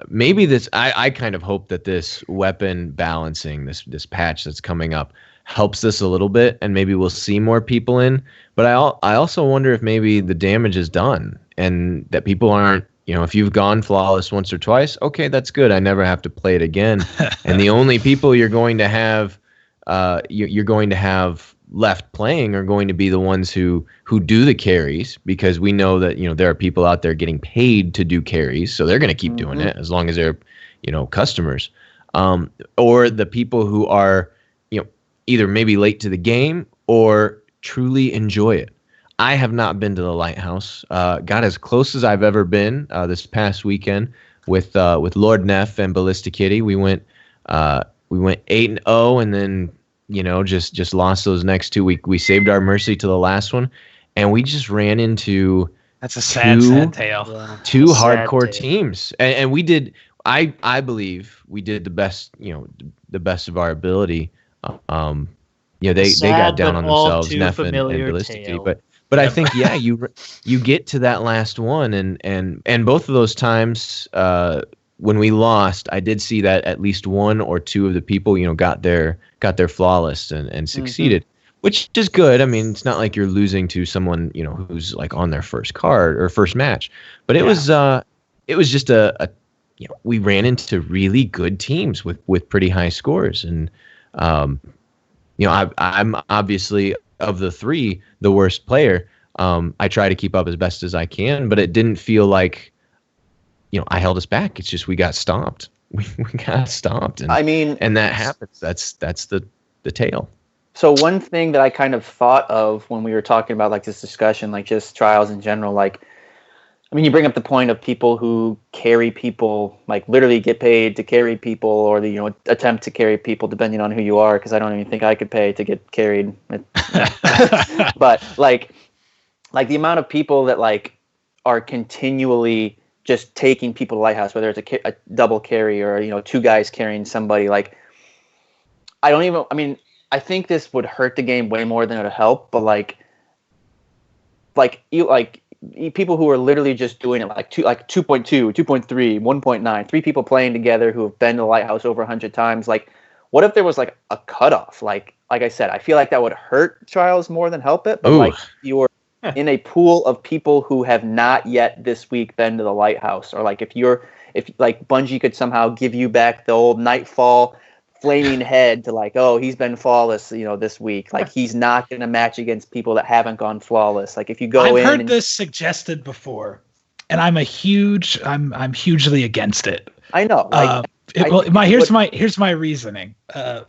Speaker 2: maybe this. I kind of hope that this weapon balancing, this patch that's coming up, helps this a little bit, and maybe we'll see more people in. But I also wonder if maybe the damage is done, and that people aren't, if you've gone flawless once or twice, okay, that's good. I never have to play it again. And the only people you're going to have left playing are going to be the ones who do the carries, because we know that there are people out there getting paid to do carries, so they're going to keep doing it as long as they're customers, or the people who are either maybe late to the game or truly enjoy it. I have not been to the Lighthouse. Got as close as I've ever been this past weekend with Lord Neff and Ballista Kitty. We went 8-0, and then just lost those next 2. We saved our mercy to the last one, and we just ran into
Speaker 3: that's a sad tale.
Speaker 2: Two hardcore teams, and we did. I believe we did the best the best of our ability. They got down on themselves, Neff and Ballista Kitty, but I think you get to that last one, and both of those times when we lost, I did see that at least 1 or 2 of the people got their flawless and succeeded, which is good. I mean, it's not like you're losing to someone who's like on their first card or first match, but it was just a we ran into really good teams with pretty high scores, and I'm obviously, of the 3, the worst player. I try to keep up as best as I can, but it didn't feel like I held us back. It's just we got stomped. We got stomped, and and that happens. That's the tale.
Speaker 1: So one thing that I kind of thought of when we were talking about like this discussion, like just trials in general, like you bring up the point of people who carry people, like literally get paid to carry people, or the attempt to carry people, depending on who you are, because I don't even think I could pay to get carried. But like the amount of people that like are continually just taking people to Lighthouse, whether it's a double carry or 2 guys carrying somebody, like I think this would hurt the game way more than it would help. But people who are literally just doing it like 2.2, 2.3, 1.9, 3 people playing together who have been to Lighthouse over 100 times. Like, what if there was like a cutoff? Like I said, I feel like that would hurt trials more than help it. But like you're in a pool of people who have not yet this week been to the Lighthouse, or like if like Bungie could somehow give you back the old Nightfall flaming head to like, oh, he's been flawless, this week. Like he's not going to match against people that haven't gone flawless. Like if you go
Speaker 3: I've heard this suggested before, and I'm hugely against it.
Speaker 1: I know.
Speaker 3: Here's my reasoning.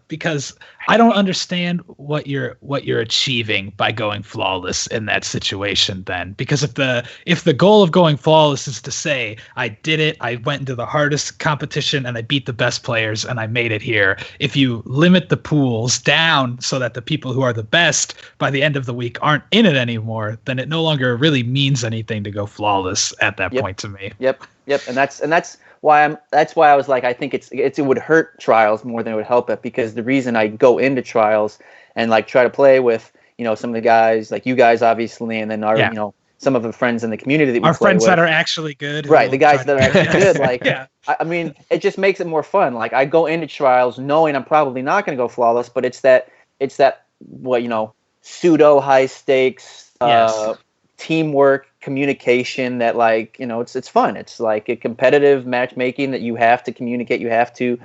Speaker 3: Because I don't understand what you're achieving by going flawless in that situation. Then, because if the goal of going flawless is to say I did it, I went into the hardest competition and I beat the best players and I made it here. If you limit the pools down so that the people who are the best by the end of the week aren't in it anymore, then it no longer really means anything to go flawless at that point to me.
Speaker 1: Yep. And that's that's why I was like, I think it would hurt trials more than it would help it, because the reason I go into trials and like try to play with, some of the guys like you guys obviously, and then our some of the friends in the community that we
Speaker 3: our
Speaker 1: play
Speaker 3: friends
Speaker 1: with,
Speaker 3: that are actually good,
Speaker 1: right? The guys that are actually good, like
Speaker 3: yeah.
Speaker 1: I mean, it just makes it more fun. Like I go into trials knowing I'm probably not going to go flawless, but it's that pseudo high stakes teamwork, communication that it's fun. It's like a competitive matchmaking that you have to communicate, you have to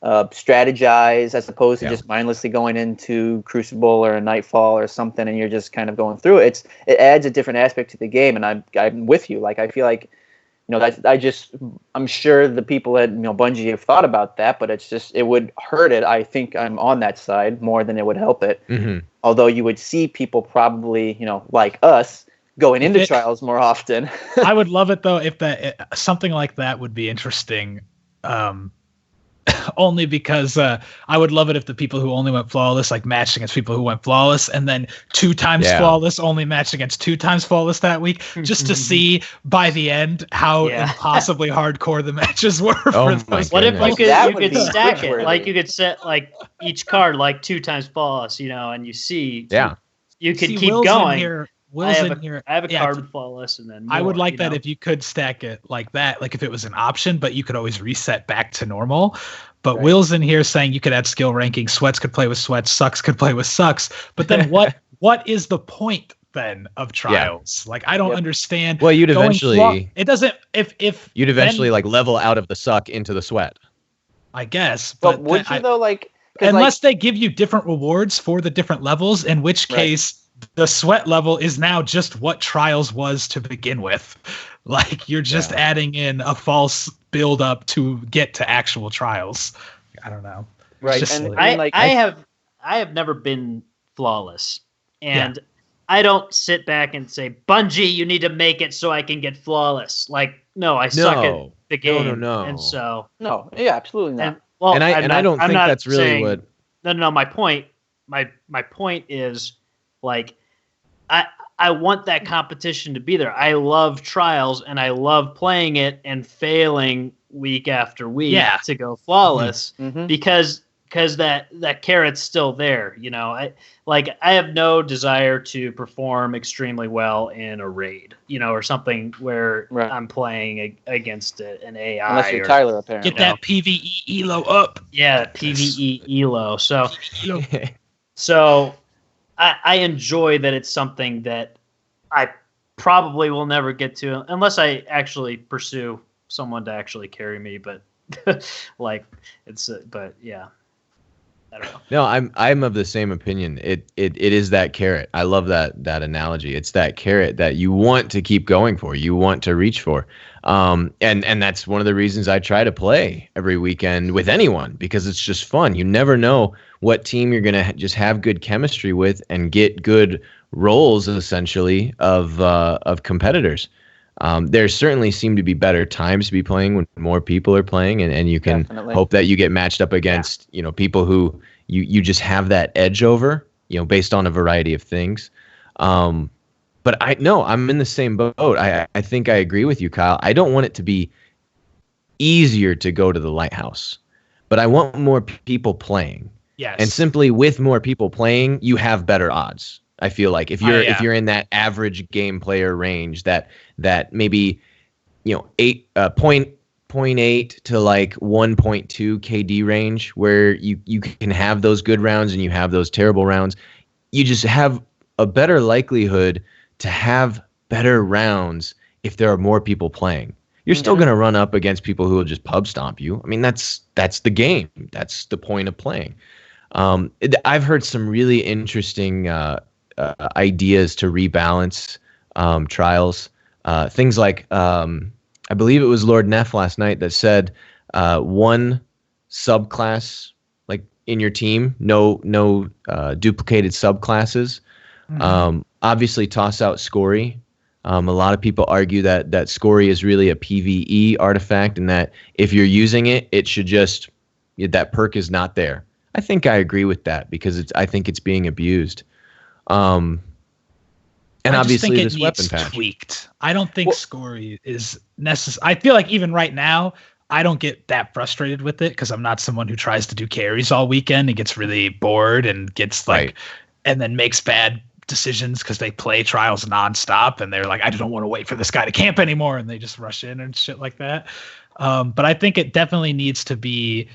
Speaker 1: strategize, as opposed to just mindlessly going into Crucible or a Nightfall or something and you're just kind of going through it. It adds a different aspect to the game, and I'm with you. Like I feel like I'm sure the people at Bungie have thought about that, but it would hurt it. I think I'm on that side more than it would help it.
Speaker 2: Mm-hmm.
Speaker 1: Although you would see people probably like us going into trials more often.
Speaker 3: I would love it though if something like that would be interesting. Only because I would love it if the people who only went flawless like matched against people who went flawless, and then 2 times flawless only matched against 2 times flawless that week, just to see by the end how impossibly hardcore the matches were.
Speaker 4: What if you could stack it? Like you could set like each card like 2 times flawless, and you see.
Speaker 2: Yeah.
Speaker 4: You could keep
Speaker 3: Will's
Speaker 4: going.
Speaker 3: I
Speaker 4: have a card with flawless, and then more,
Speaker 3: I would like that if you could stack it like that, like if it was an option, but you could always reset back to normal. But Will's in here saying you could add skill ranking. Sweats could play with sweats. Sucks could play with sucks. But then what is the point then of trials? Like I don't understand.
Speaker 2: Well, you'd eventually.
Speaker 3: It doesn't. If
Speaker 2: you'd eventually like level out of the suck into the sweat.
Speaker 3: I guess,
Speaker 1: but would you though? Like
Speaker 3: unless they give you different rewards for the different levels, in which case. The sweat level is now just what trials was to begin with. Like you're just adding in a false build up to get to actual trials. I don't know.
Speaker 1: Right.
Speaker 4: And I have never been flawless. And I don't sit back and say, Bungie, you need to make it so I can get flawless. Like, no, I suck at the game.
Speaker 2: No.
Speaker 4: And so
Speaker 1: no, yeah, absolutely not.
Speaker 2: I don't think that's really
Speaker 4: saying,
Speaker 2: what.
Speaker 4: No. My point is. Like, I want that competition to be there. I love trials, and I love playing it and failing week after week to go flawless because that carrot's still there. I have no desire to perform extremely well in a raid, or something where I'm playing against an AI.
Speaker 1: Unless you're Tyler, apparently.
Speaker 3: Get that PvE elo up.
Speaker 4: Yeah, PvE elo. So. I enjoy that it's something that I probably will never get to unless I actually pursue someone to actually carry me. But but yeah, I don't know.
Speaker 2: No, I'm of the same opinion. It is that carrot. I love that analogy. It's that carrot that you want to keep going for. You want to reach for. And that's one of the reasons I try to play every weekend with anyone, because it's just fun. You never know what team you're going to just have good chemistry with and get good roles, essentially, of competitors. There certainly seem to be better times to be playing when more people are playing, and you can hope that you get matched up against people who you just have that edge over, based on a variety of things. But I'm in the same boat. I think I agree with you, Kyle. I don't want it to be easier to go to the lighthouse, but I want more people playing.
Speaker 3: Yes.
Speaker 2: And simply with more people playing, you have better odds. I feel like if you're in that average game player range, that maybe 0.8 to like 1.2 KD range, where you can have those good rounds and you have those terrible rounds, you just have a better likelihood to have better rounds if there are more people playing. You're still going to run up against people who will just pub stomp you. I mean, that's the game. That's the point of playing. I've heard some really interesting ideas to rebalance trials. Things like, I believe it was Lord Neff last night that said one subclass like in your team, no duplicated subclasses. Obviously, toss out Scory. A lot of people argue that Scory is really a PvE artifact, and that if you're using it, it should just that perk is not there. I think I agree with that because I think it's being abused. And obviously this weapon patch
Speaker 3: tweaked. I don't think Scory is necessary. I feel like even right now, I don't get that frustrated with it because I'm not someone who tries to do carries all weekend and gets really bored and gets like, and then makes bad decisions because they play trials nonstop and they're like, I don't want to wait for this guy to camp anymore, and they just rush in and shit like that. But I think it definitely needs to be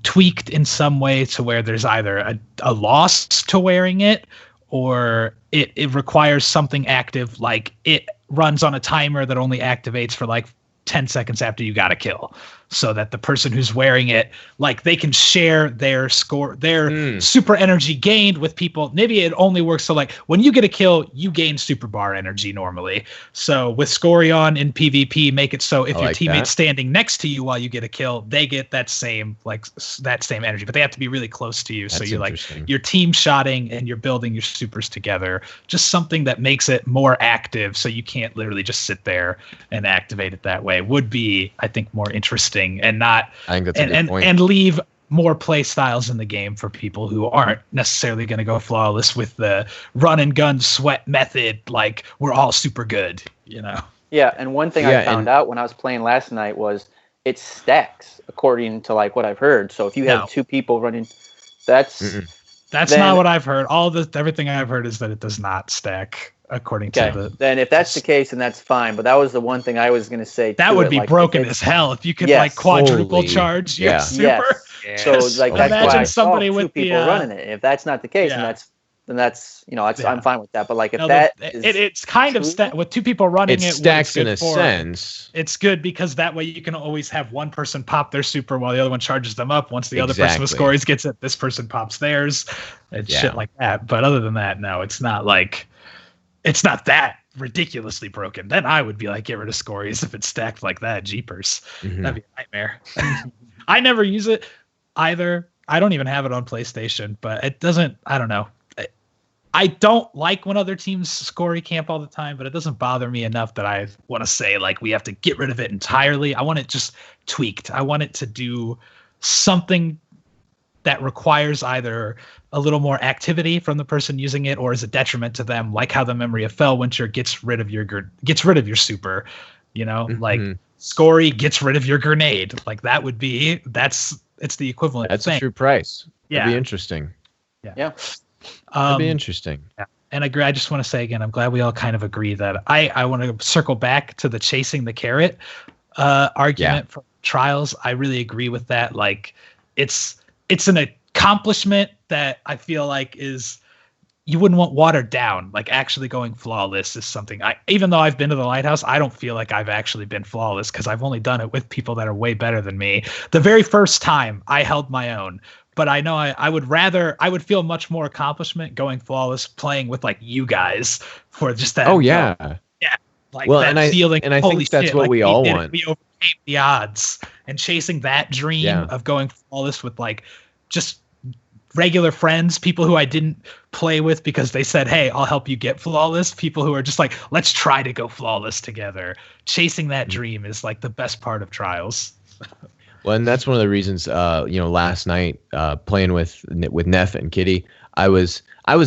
Speaker 3: tweaked in some way to where there's either a loss to wearing it, or it requires something active, like it runs on a timer that only activates for like 10 seconds after you got a kill, so that the person who's wearing it, like, they can share their score, their super energy gained with people. Maybe it only works so like when you get a kill, you gain super bar energy normally. So with Scorion in PvP, make it so if your teammate's standing next to you while you get a kill, they get that same energy, but they have to be really close to you. So you're like, you're team shotting and you're building your supers together. Just something that makes it more active, so you can't literally just sit there and activate it that way would be, I think, more interesting, and not,
Speaker 2: I think that's a good point.
Speaker 3: And leave more play styles in the game for people who aren't necessarily going to go flawless with the run and gun sweat method. Like, we're all super good, you know?
Speaker 1: Yeah. And one thing I found out when I was playing last night was it stacks according to like what I've heard. So if you have two people running, that's
Speaker 3: not what I've heard. Everything I've heard is that it does not stack according to the.
Speaker 1: Then if that's the case, then that's fine. But that was the one thing I was going to say.
Speaker 3: That would be like, broken as hell if you could like quadruple charge your super.
Speaker 1: Yes. So like that's
Speaker 3: imagine
Speaker 1: why I
Speaker 3: somebody
Speaker 1: saw
Speaker 3: with
Speaker 1: two people running it. If that's not the case, then that's I'm fine with that. But like if
Speaker 3: it's kind of with two people running it
Speaker 2: stacks in a sense.
Speaker 3: It's good because that way you can always have one person pop their super while the other one charges them up. Once the other person with scores gets it, this person pops theirs and shit like that. But other than that, no, it's not that ridiculously broken. Then I would be like, get rid of Scories if it's stacked like that. Jeepers. That'd be a nightmare. I never use it either. I don't even have it on PlayStation, but it doesn't, I don't know. I don't like when other teams Scory camp all the time, but it doesn't bother me enough that I want to say like we have to get rid of it entirely. I want it just tweaked. I want it to do something that requires either a little more activity from the person using it or is a detriment to them, like how the Memory of Fellwinter gets rid of your super, you know, like Scory gets rid of your grenade. Like that would be, it's the equivalent.
Speaker 2: That's
Speaker 3: thing.
Speaker 2: A true price.
Speaker 3: Yeah.
Speaker 2: That'd be interesting.
Speaker 1: Yeah.
Speaker 2: That'd be interesting.
Speaker 3: Yeah. And I just want to say again, I'm glad we all kind of agree that I want to circle back to the chasing the carrot argument for trials. I really agree with that. Like it's an accomplishment that I feel like you wouldn't want watered down. Like actually going flawless is something even though I've been to the Lighthouse, I don't feel like I've actually been flawless because I've only done it with people that are way better than me. The very first time I held my own, but I know I would feel much more accomplishment going flawless playing with like you guys for just that.
Speaker 2: Oh yeah.
Speaker 3: Yeah. Like
Speaker 2: well,
Speaker 3: that feeling.
Speaker 2: And I think that's what we all want.
Speaker 3: We overcame the odds and chasing that dream of going flawless with like just regular friends, people who I didn't play with because they said, hey, I'll help you get flawless. People who are just like, let's try to go flawless together. Chasing that dream is like the best part of trials.
Speaker 2: Well, and that's one of the reasons, last night playing with Neff and Kitty, I was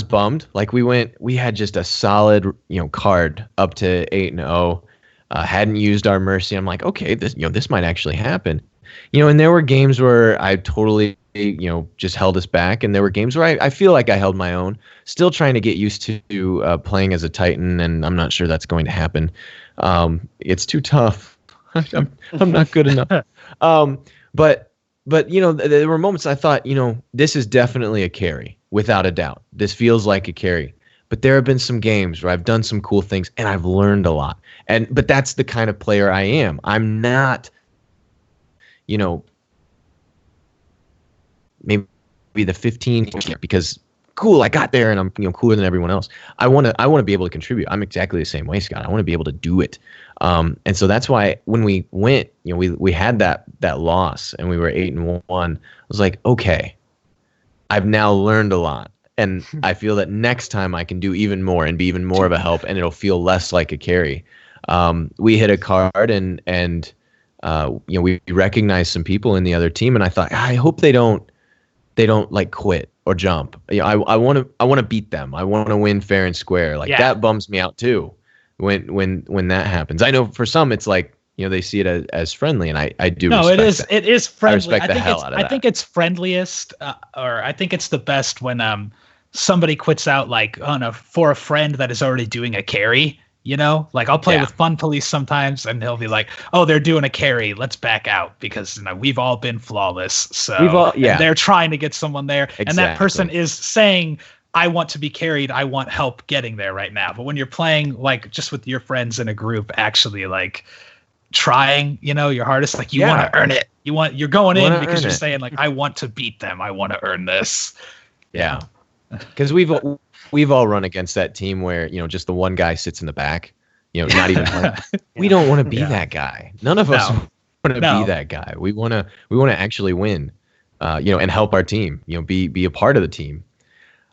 Speaker 2: bummed. Like we had just a solid, card up to 8-0. Hadn't used our Mercy. I'm like, okay, this might actually happen. And there were games where I totally, just held us back. And there were games where I feel like I held my own, still trying to get used to playing as a Titan. And I'm not sure that's going to happen. It's too tough. I'm not good enough. But there were moments I thought, this is definitely a carry without a doubt. This feels like a carry. But there have been some games where I've done some cool things and I've learned a lot. But that's the kind of player I am. I'm not, maybe the 15 because cool, I got there and I'm cooler than everyone else. I want to be able to contribute. I'm exactly the same way, Scott. I want to be able to do it. And so that's why when we went, we had that loss and we were 8-1. I was like, okay, I've now learned a lot. And I feel that next time I can do even more and be even more of a help and it'll feel less like a carry. We hit a card and we recognized some people in the other team and I thought, I hope they don't like quit or jump. I want to beat them. I want to win fair and square. Like that bums me out too when that happens. I know for some it's like they see it as friendly, and I do.
Speaker 3: No,
Speaker 2: respect
Speaker 3: it is.
Speaker 2: that.
Speaker 3: It is friendly.
Speaker 2: I respect the hell out of that.
Speaker 3: I think it's friendliest, or I think it's the best when somebody quits out like for a friend that is already doing a carry. Like I'll play with Fun Police sometimes, and he'll be like, "Oh, they're doing a carry. Let's back out because we've all been flawless." So they're trying to get someone there, and that person is saying, "I want to be carried. I want help getting there right now." But when you're playing like just with your friends in a group, actually like trying, your hardest, like you want to earn it. You're going in because you're saying like, "I want to beat them. I want to earn this."
Speaker 2: Yeah, because we've all run against that team where just the one guy sits in the back, not even playing. We don't want to be that guy. None of us want to be that guy. We want to actually win, and help our team. Be a part of the team.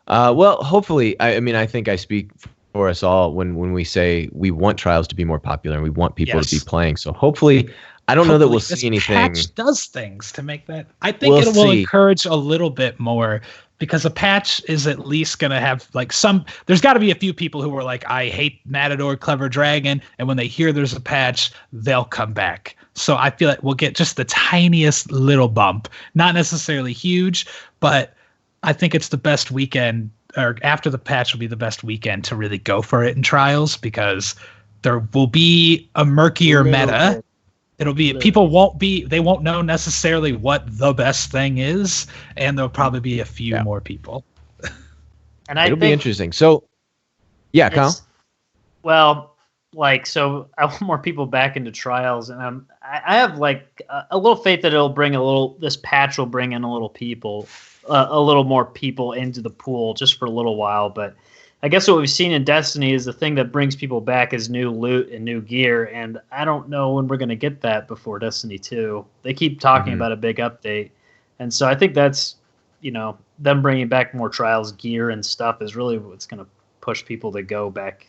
Speaker 2: Well, hopefully, I think I speak for us all when we say we want trials to be more popular and we want people to be playing. So hopefully, I don't know that we'll see anything.
Speaker 3: Patch does things to make that. I think it will encourage a little bit more. Because a patch is at least going to have like there's got to be a few people who are like, I hate Matador, Clever Dragon. And when they hear there's a patch, they'll come back. So I feel like we'll get just the tiniest little bump, not necessarily huge, but I think it's the best weekend, or after the patch will be the best weekend to really go for it in trials, because there will be a murkier meta. It'll be they won't know necessarily what the best thing is, and there'll probably be a few more people.
Speaker 4: And
Speaker 2: it'll be interesting. So, Kyle.
Speaker 4: Well, so I want more people back into trials, and I have like a little faith that this patch will bring in a little more people into the pool just for a little while, but. I guess what we've seen in Destiny is the thing that brings people back is new loot and new gear, and I don't know when we're going to get that before Destiny 2. They keep talking about a big update, and so I think that's, them bringing back more trials gear and stuff is really what's going to push people to go back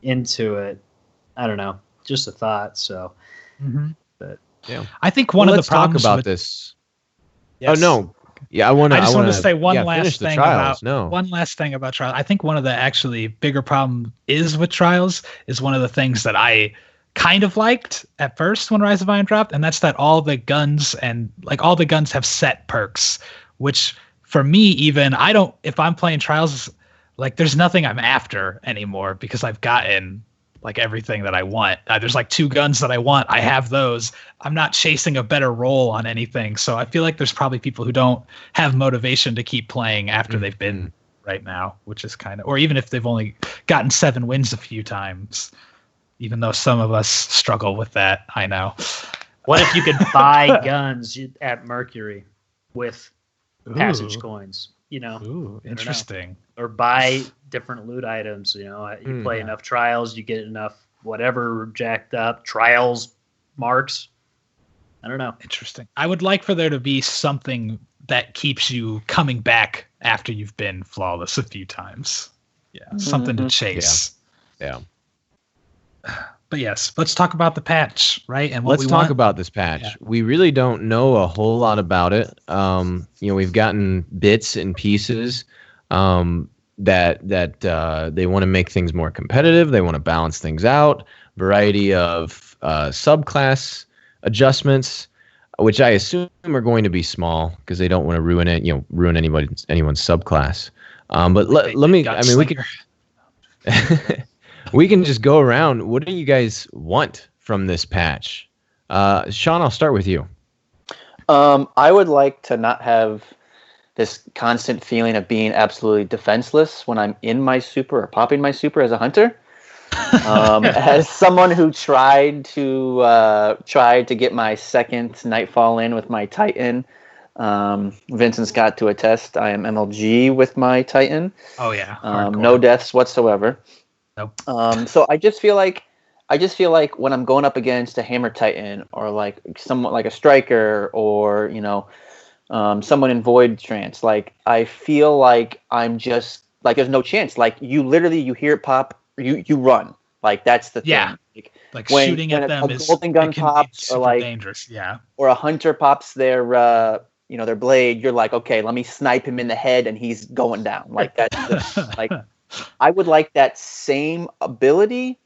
Speaker 4: into it. I don't know, just a thought. So, but
Speaker 3: I think one of the problems.
Speaker 2: Let's talk about this. Yes. Oh no. Yeah, I just
Speaker 3: want to say one last thing about trials. I think one of the actually bigger problem with trials is one of the things that I kind of liked at first when Rise of Iron dropped, and that's that all the guns have set perks, which for me, even if I'm playing trials, like there's nothing I'm after anymore because I've gotten like everything that I want. There's like 2 guns that I want. I have those. I'm not chasing a better roll on anything. So I feel like there's probably people who don't have motivation to keep playing after they've been right now, which is or even if they've only gotten 7 wins a few times, even though some of us struggle with that. I know.
Speaker 4: What if you could buy guns at Mercury with passage coins?
Speaker 3: Ooh, interesting.
Speaker 4: Or buy different loot items. You play enough trials, you get enough whatever jacked up trials marks. I don't know.
Speaker 3: Interesting. I would like for there to be something that keeps you coming back after you've been flawless a few times. Yeah, something to chase.
Speaker 2: Yeah.
Speaker 3: But yes, let's talk about the patch, right? And
Speaker 2: let's talk about this patch. Yeah. We really don't know a whole lot about it. We've gotten bits and pieces that they want to make things more competitive. They want to balance things out. Variety of subclass adjustments, which I assume are going to be small because they don't want to ruin it. Ruin anyone's subclass. But let me. I mean, we could. We can just go around. What do you guys want from this patch? Sean, I'll start with you.
Speaker 1: I would like to not have this constant feeling of being absolutely defenseless when I'm in my super or popping my super as a hunter. As someone who tried to get my second Nightfall in with my Titan, Vincent's got to attest. I am MLG with my Titan.
Speaker 3: Oh yeah,
Speaker 1: no deaths whatsoever.
Speaker 3: Nope.
Speaker 1: So I just feel like when I'm going up against a Hammer Titan or like someone like a Striker or someone in Void Trance, like I feel like I'm just like there's no chance. Like you hear it pop, you run. Like that's the thing.
Speaker 3: Yeah. Like shooting at them
Speaker 1: is golden gun pops or like
Speaker 3: dangerous. Yeah.
Speaker 1: Or a hunter pops their blade. You're like, okay, let me snipe him in the head and he's going down. Like that's like. I would like that same ability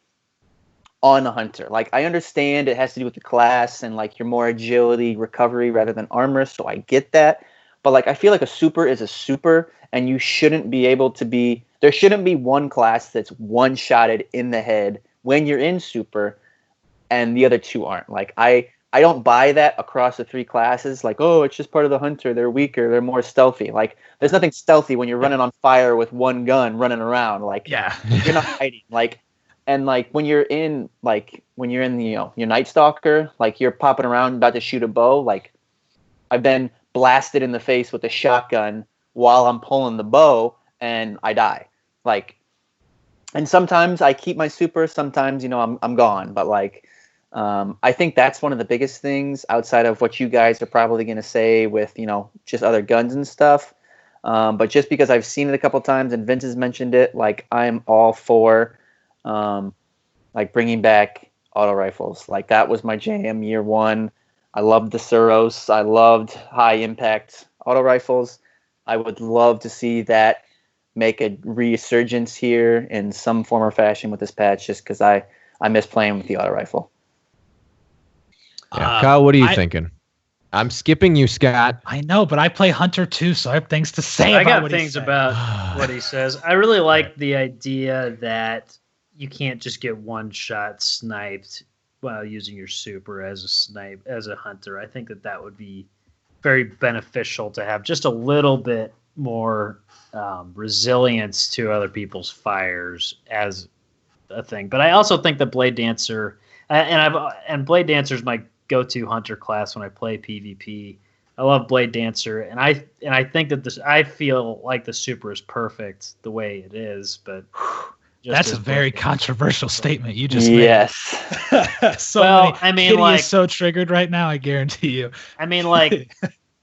Speaker 1: on a hunter. Like, I understand it has to do with the class and like you're more agility, recovery rather than armor, so I get that. But like, I feel like a super is a super, and you shouldn't be able to be. There shouldn't be one class that's one-shotted in the head when you're in super, and the other two aren't. Like, I don't buy that across the three classes. Like, oh, it's just part of the hunter. They're weaker. They're more stealthy. Like, there's nothing stealthy when you're running on fire with one gun running around. Like,
Speaker 3: Yeah.
Speaker 1: you're not hiding. Like, and like when you're in the, your Night Stalker, like you're popping around about to shoot a bow. Like, I've been blasted in the face with a shotgun while I'm pulling the bow and I die. Like, and sometimes I keep my super. Sometimes, I'm gone. But like, I think that's one of the biggest things outside of what you guys are probably going to say with, just other guns and stuff. But just because I've seen it a couple times and Vince has mentioned it, like, I'm all for like bringing back auto rifles. Like, that was my jam year one. I loved the Suros. I loved high impact auto rifles. I would love to see that make a resurgence here in some form or fashion with this patch, just because I miss playing with the auto rifle.
Speaker 2: Yeah. Kyle, what are you thinking? I'm skipping you, Scott.
Speaker 3: I know, but I play Hunter too, so I have things to say about what he said.
Speaker 4: about what he says. I really like the idea that you can't just get one shot sniped while using your super as a hunter. I think that would be very beneficial to have just a little bit more resilience to other people's fires as a thing. But I also think that Blade Dancer and Blade Dancer is my go-to hunter class when I play PvP. I love Blade Dancer, and I think that I feel like the super is perfect the way it is, but
Speaker 3: that's a very controversial statement you just
Speaker 1: made. Yes.
Speaker 3: Kitty is so triggered right now, I guarantee you.
Speaker 4: I mean, like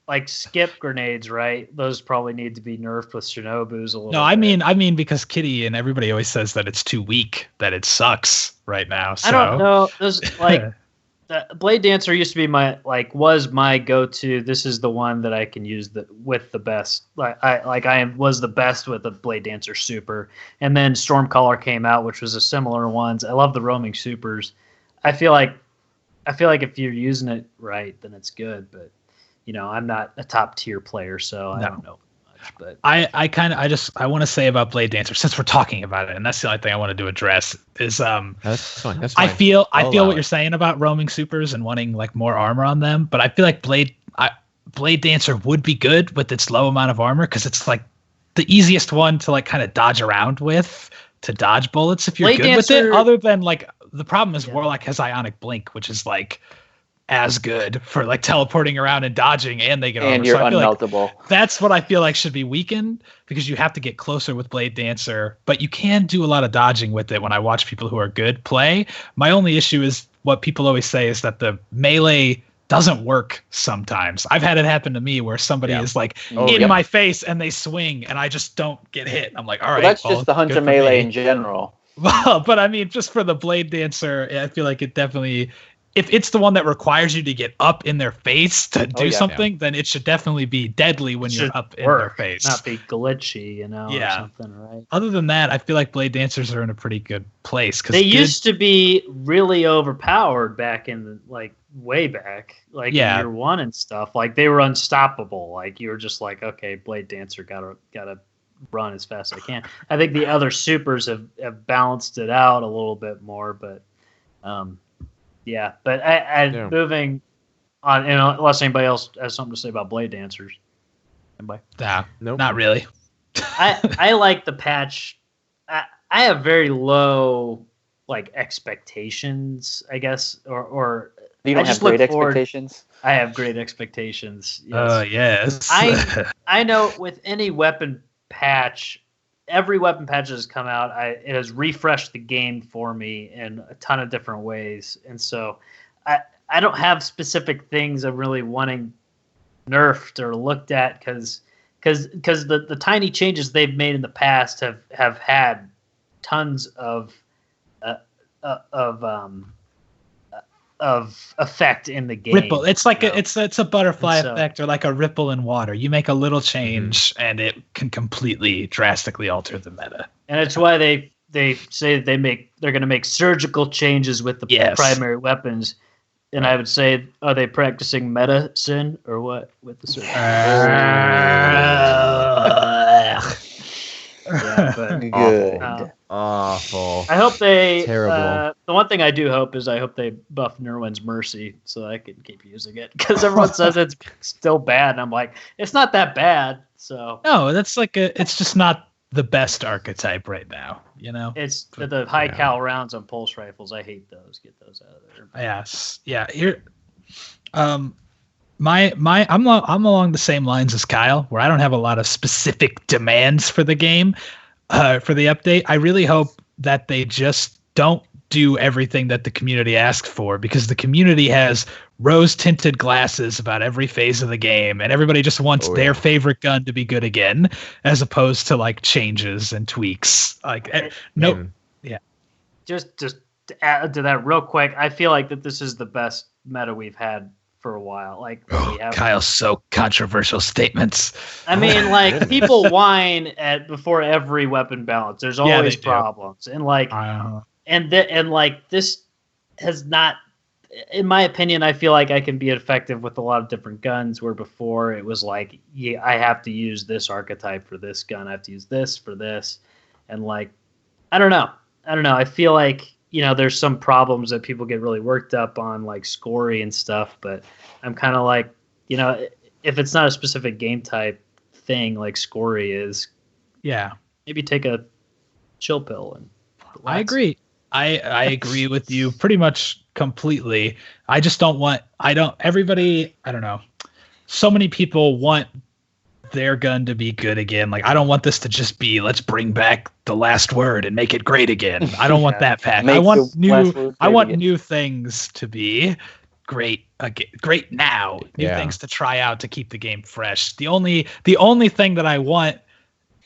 Speaker 4: like skip grenades, right? Those probably need to be nerfed with Shinobus a little bit.
Speaker 3: I mean because Kitty and everybody always says that it's too weak, that it sucks right now. So.
Speaker 4: I don't know. Those Blade Dancer used to be was my go-to. This is the one that I can use with the best. I was the best with the Blade Dancer super, and then Stormcaller came out, which was a similar ones. I love the roaming supers. I feel like if you're using it right, then it's good. But I'm not a top tier player, so I don't know much. But
Speaker 3: I want to say about Blade Dancer, since we're talking about it, and that's the only thing I wanted to address is
Speaker 2: that's fine.
Speaker 3: I feel what you're saying about roaming supers and wanting like more armor on them, but I feel like Blade Dancer would be good with its low amount of armor because it's like the easiest one to like kind of dodge around with, to dodge bullets if you're
Speaker 4: Blade
Speaker 3: good Dancer, with it. Other than like the problem is Warlock has Ionic Blink, which is like as good for like teleporting around and dodging, and they get armor.
Speaker 1: And you're unmeltable.
Speaker 3: Like that's what I feel like should be weakened, because you have to get closer with Blade Dancer, but you can do a lot of dodging with it when I watch people who are good play. My only issue is what people always say is that the melee doesn't work sometimes. I've had it happen to me where somebody is like in my face and they swing and I just don't get hit. I'm like, all right.
Speaker 1: That's just the hunter melee in general.
Speaker 3: Well, but I mean, just for the Blade Dancer, I feel like it definitely... If it's the one that requires you to get up in their face to do something, then it should definitely be deadly when you're up in their face.
Speaker 4: Not be glitchy, or something, right?
Speaker 3: Other than that, I feel like Blade Dancers are in a pretty good place.
Speaker 4: They used to be really overpowered back in way back, in year one and stuff. Like they were unstoppable. Like you were just like, okay, Blade Dancer gotta run as fast as I can. I think the other supers have balanced it out a little bit more, but yeah, but moving on, unless anybody else has something to say about Blade Dancers. Anybody?
Speaker 3: Nah, nope. Not really.
Speaker 4: I like the patch. I have very low expectations, I guess, or
Speaker 1: you don't have great expectations.
Speaker 4: I have great expectations. Yes.
Speaker 3: Yes.
Speaker 4: I know with any weapon patch. Every weapon patch that has come out, it has refreshed the game for me in a ton of different ways. And so I don't have specific things I'm really wanting nerfed or looked at because the tiny changes they've made in the past have had tons of effect in the game.
Speaker 3: Ripple. It's like it's a butterfly effect, or like a ripple in water. You make a little change and it can completely drastically alter the meta.
Speaker 4: And it's why they say they're going to make surgical changes with the primary weapons. And I would say, are they practicing medicine or what with the surgery? Yeah, but
Speaker 1: good.
Speaker 2: Awful.
Speaker 4: I hope they.
Speaker 2: Terrible.
Speaker 4: The one thing I do hope is I hope they buff Nerwin's Mercy so I can keep using it, because everyone says it's still bad, and I'm like, it's not that bad. So
Speaker 3: no, that's like it's just not the best archetype right now.
Speaker 4: It's the high cal rounds on pulse rifles. I hate those. Get those out of there.
Speaker 3: Yes, yeah. Here, I'm along the same lines as Kyle, where I don't have a lot of specific demands for the game, for the update. I really hope that they just don't do everything that the community asked for, because the community has rose-tinted glasses about every phase of the game, and everybody just wants their favorite gun to be good again, as opposed to like changes and tweaks.
Speaker 4: Just to add to that real quick, I feel like that this is the best meta we've had for a while. Like,
Speaker 3: Kyle's so controversial statements.
Speaker 4: I mean, like, people whine before every weapon balance. There's always problems, and like, and like this has not. In my opinion, I feel like I can be effective with a lot of different guns, where before it was like, I have to use this archetype for this gun. I have to use this for this. And like, I don't know. I feel like, there's some problems that people get really worked up on, like scory and stuff. But I'm kind of like, if it's not a specific game type thing like scory is, maybe take a chill pill and relax.
Speaker 3: I agree. I agree with you pretty much completely. I just don't want, I don't know. So many people want their gun to be good again. Like, I don't want this to just be, let's bring back the last word and make it great again. I don't want that pack. I want new things to be great again, great now. New things to try out to keep the game fresh. The only thing that I want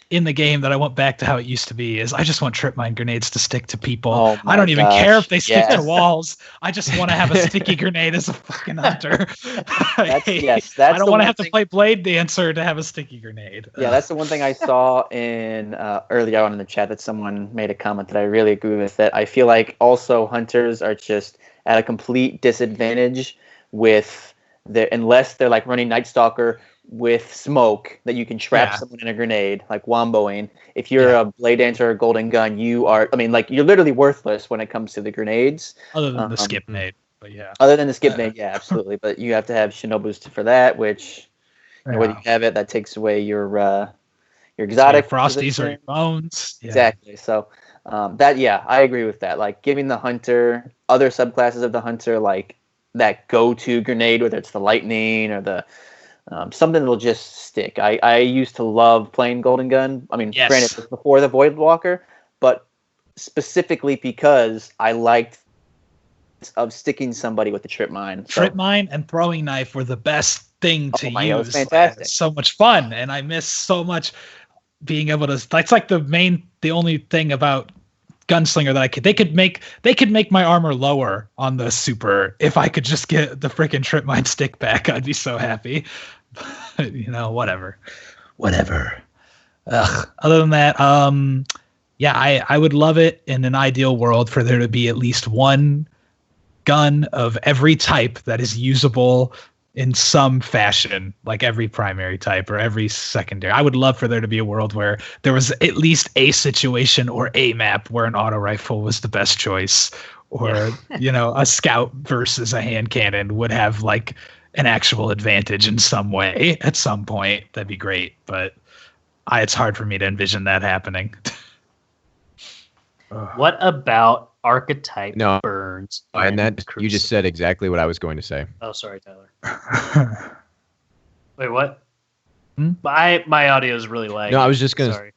Speaker 3: in the game that I want back to how it used to be is I just want trip mine grenades to stick to people. I don't even care if they stick to walls. I just want to have a sticky grenade as a fucking hunter. I don't want to have to play Blade Dancer to have a sticky grenade.
Speaker 1: Yeah, that's the one thing I saw in earlier on in the chat that someone made a comment that I really agree with, that I feel like also hunters are just at a complete disadvantage with unless they're like running Night Stalker with smoke that you can trap someone in a grenade, like womboing. If you're a Blade Dancer or Golden Gun, you're literally worthless when it comes to the grenades.
Speaker 3: Other than the skip nade, but
Speaker 1: Other than the skip nade, absolutely. But you have to have Shinobus for that, which whether you have it, that takes away your exotic
Speaker 3: frosties or your bones. Yeah.
Speaker 1: Exactly. So I agree with that. Like giving the hunter other subclasses of the hunter, like that go-to grenade, whether it's the lightning or the something that'll just stick. I used to love playing Golden Gun. I mean, granted, it was before the Void Walker, but specifically because I liked of sticking somebody with the trip mine.
Speaker 3: Trip mine and throwing knife were the best thing to use.
Speaker 1: It was fantastic.
Speaker 3: So much fun, and I miss so much being able to. That's like the only thing about Gunslinger that they could make my armor lower on the super if I could just get the freaking trip mine stick back. I'd be so happy. But, whatever. Other than that, I would love it in an ideal world for there to be at least one gun of every type that is usable in some fashion, like every primary type or every secondary. I would love for there to be a world where there was at least a situation or a map where an auto rifle was the best choice, or a scout versus a hand cannon would have like an actual advantage in some way at some point. That'd be great, but it's hard for me to envision that happening.
Speaker 4: What about archetype burns?
Speaker 2: And that you just said exactly what I was going to say.
Speaker 4: Oh, sorry, Tyler. Wait, what? My audio is really lagging.
Speaker 2: No, I was just going to.
Speaker 4: Sorry.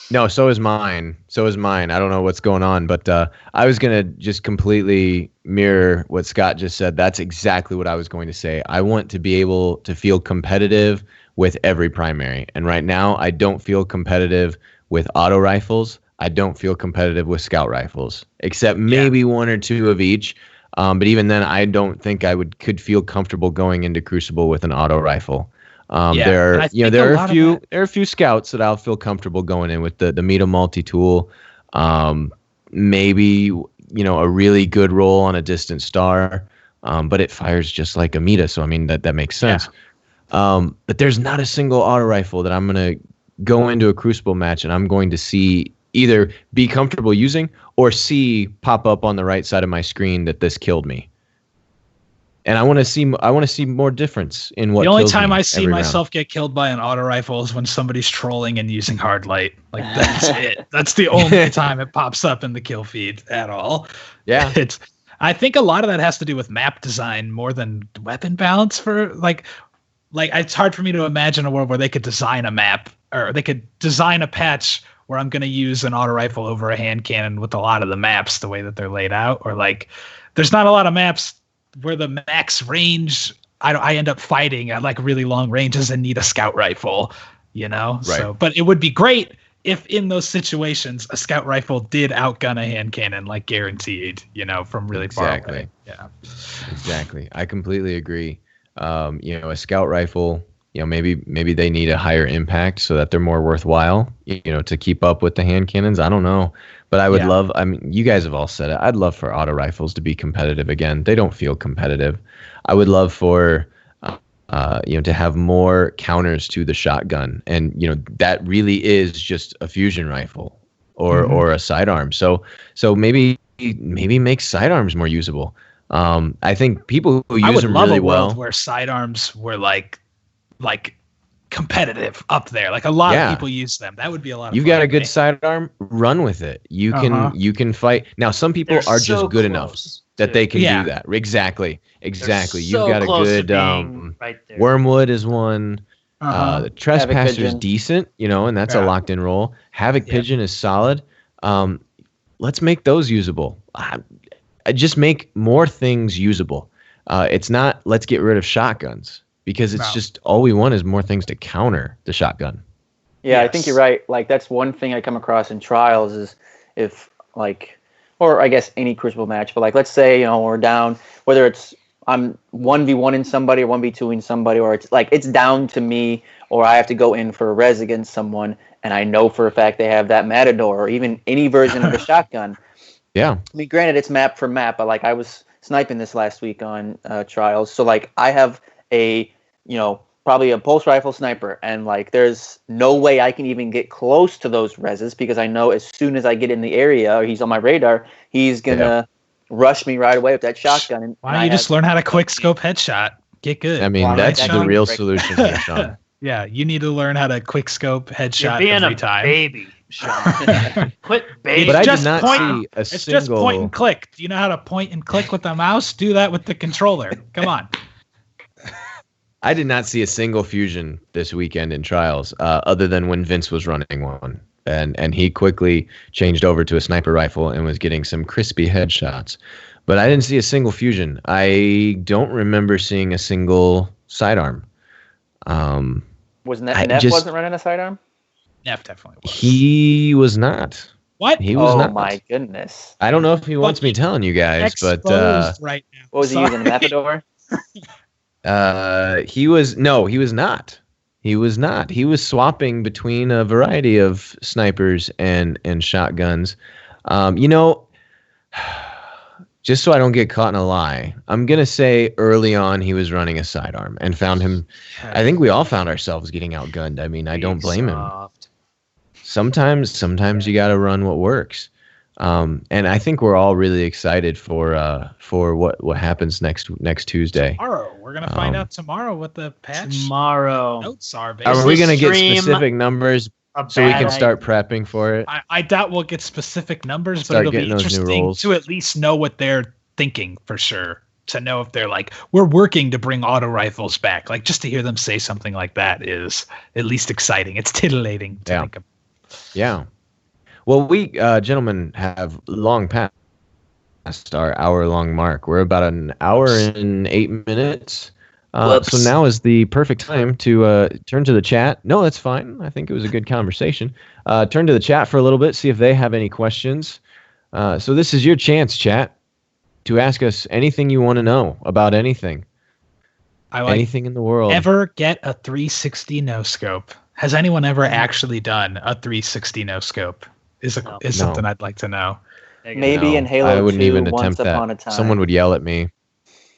Speaker 2: No, so is mine. I don't know what's going on, but I was going to just completely mirror what Scott just said. That's exactly what I was going to say. I want to be able to feel competitive with every primary. And right now, I don't feel competitive with auto rifles. I don't feel competitive with scout rifles, except maybe one or two of each. But even then, I don't think I could feel comfortable going into Crucible with an auto rifle. There are a few scouts that I'll feel comfortable going in with the Meta multi-tool. Maybe a really good roll on a distant star, but it fires just like a Mita. So I mean that makes sense. Yeah. But there's not a single auto rifle that I'm gonna go into a Crucible match and I'm going to see either be comfortable using or see pop up on the right side of my screen that this killed me. And I want to see more difference in what.
Speaker 3: The only time I see myself get killed by an auto rifle is when somebody's trolling and using hard light. Like that's it. That's the only time it pops up in the kill feed at all.
Speaker 2: Yeah.
Speaker 3: I think a lot of that has to do with map design more than weapon balance for like it's hard for me to imagine a world where they could design a map or they could design a patch where I'm going to use an auto rifle over a hand cannon with a lot of the maps the way that they're laid out, or like there's not a lot of maps where the max range I end up fighting at like really long ranges and need a scout rifle, Right. So, but it would be great if in those situations a scout rifle did outgun a hand cannon, like guaranteed, from really far away. Yeah,
Speaker 2: exactly. I completely agree. A scout rifle, maybe they need a higher impact so that they're more worthwhile, to keep up with the hand cannons. I don't know. But I would love, you guys have all said it. I'd love for auto rifles to be competitive again. They don't feel competitive. I would love for, to have more counters to the shotgun. And, that really is just a fusion rifle or a sidearm. So maybe make sidearms more usable. I think people who use them really well.
Speaker 3: Where sidearms were like competitive up there, like a lot of people use them. That would be a lot of
Speaker 2: You've got a good sidearm, run with it. You can fight. Now some people are just good enough that they can do that. Exactly. You've got a good right there. Wormwood is one. The Trespasser's decent, and that's a locked in roll. Havoc Pigeon is solid. Let's make those usable. I just make more things usable. It's not let's get rid of shotguns. Because it's just all we want is more things to counter the shotgun.
Speaker 1: Yeah, yes. I think you're right. Like that's one thing I come across in trials is if or I guess any Crucible match, but like let's say we're down, whether it's I'm 1v1ing somebody or 1v2ing somebody, or it's like it's down to me, or I have to go in for a res against someone, and I know for a fact they have that Matador or even any version of the shotgun.
Speaker 2: Yeah.
Speaker 1: I mean, granted, it's map for map, but like I was sniping this last week on trials, so like I have a probably a pulse rifle sniper, and like there's no way I can even get close to those reses because I know as soon as I get in the area or he's on my radar, he's gonna rush me right away with that shotgun. And
Speaker 3: why don't you just learn how to quick scope headshot? Get good.
Speaker 2: I mean, that's the real solution here, Sean.
Speaker 3: Yeah, you need to learn how to quick scope headshot every time.
Speaker 4: Baby, Sean. Quit baby.
Speaker 2: But I did not see a
Speaker 3: It's just point and click. Do you know how to point and click with the mouse? Do that with the controller. Come on.
Speaker 2: I did not see a single fusion this weekend in trials, other than when Vince was running one, and he quickly changed over to a sniper rifle and was getting some crispy headshots. But I didn't see a single fusion. I don't remember seeing a single sidearm.
Speaker 1: Was Neff wasn't running a sidearm?
Speaker 3: Neff definitely was.
Speaker 2: He was not.
Speaker 3: What?
Speaker 2: He was not.
Speaker 1: Oh my goodness!
Speaker 2: I don't know if he wants me telling you guys, but
Speaker 3: right now.
Speaker 1: What was he using? A Matador?
Speaker 2: He was not. He was not. He was swapping between a variety of snipers and shotguns. Just so I don't get caught in a lie, I'm going to say early on he was running a sidearm and found him. I think we all found ourselves getting outgunned. I mean, I don't blame him. Sometimes you got to run what works. And I think we're all really excited for what happens next Tuesday.
Speaker 3: Tomorrow, we're gonna find out tomorrow what the patch notes are.
Speaker 2: Are we gonna get specific numbers so we can start prepping for it?
Speaker 3: I doubt we'll get specific numbers, but it'll be interesting to at least know what they're thinking for sure. To know if they're like, we're working to bring auto rifles back. Like just to hear them say something like that is at least exciting. It's titillating to think of.
Speaker 2: Yeah. Well, we gentlemen have long past our hour-long mark. We're about an hour and 8 minutes. So now is the perfect time to turn to the chat. No, that's fine. I think it was a good conversation. Turn to the chat for a little bit, see if they have any questions. So this is your chance, chat, to ask us anything you want to know about anything. Anything in the world.
Speaker 3: Ever get a 360 no-scope? Has anyone ever actually done a 360 no-scope? is something I'd like to know.
Speaker 1: Maybe in Halo 2,
Speaker 2: I wouldn't even
Speaker 1: Once
Speaker 2: attempt that.
Speaker 1: Upon a Time.
Speaker 2: Someone would yell at me.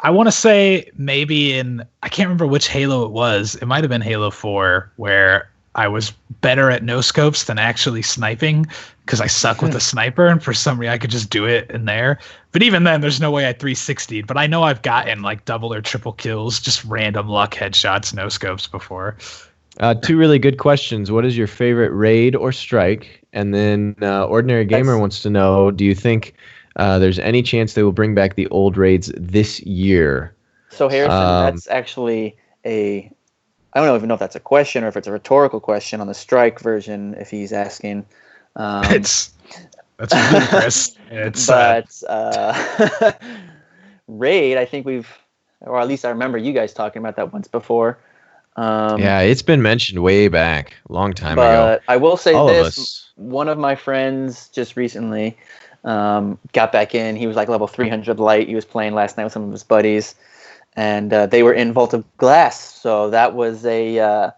Speaker 3: I want to say maybe I can't remember which Halo it was. It might have been Halo 4, where I was better at no scopes than actually sniping because I suck with a sniper, and for some reason I could just do it in there. But even then, there's no way I 360'd. But I know I've gotten like double or triple kills, just random luck headshots, no scopes before.
Speaker 2: Two really good questions. What is your favorite raid or strike? And then Ordinary Gamer wants to know, do you think there's any chance they will bring back the old raids this year?
Speaker 1: So Harrison, that's actually I don't even know if that's a question or if it's a rhetorical question on the strike version, if he's asking.
Speaker 3: That's ludicrous.
Speaker 1: Raid, I think or at least I remember you guys talking about that once before.
Speaker 2: Yeah, it's been mentioned way back, a long time ago.
Speaker 1: But I will say one of my friends just recently got back in. He was like level 300 light. He was playing last night with some of his buddies, and they were in Vault of Glass. So that was a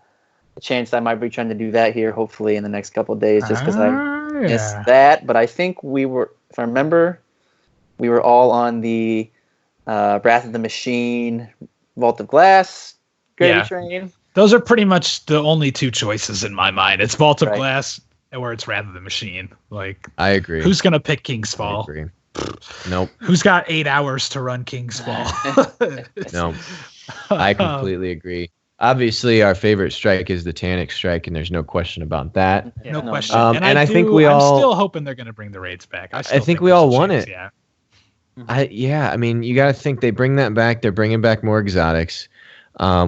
Speaker 1: chance I might be trying to do that here, hopefully in the next couple of days, just because I missed that. But I think if I remember, we were all on the Wrath of the Machine, Vault of Glass gravy train.
Speaker 3: Those are pretty much the only two choices in my mind. It's Vault of Glass or it's Wrath of the Machine. Like,
Speaker 2: I agree.
Speaker 3: Who's gonna pick King's Fall?
Speaker 2: I agree. Nope.
Speaker 3: Who's got 8 hours to run King's Fall?
Speaker 2: No, I completely agree. Obviously, our favorite strike is the Tannic strike, and there's no question about that.
Speaker 3: Yeah, no question.
Speaker 2: And I think
Speaker 3: I'm still hoping they're going to bring the raids back. I
Speaker 2: think we all want it. Yeah. I mean, you got to think they bring that back. They're bringing back more exotics,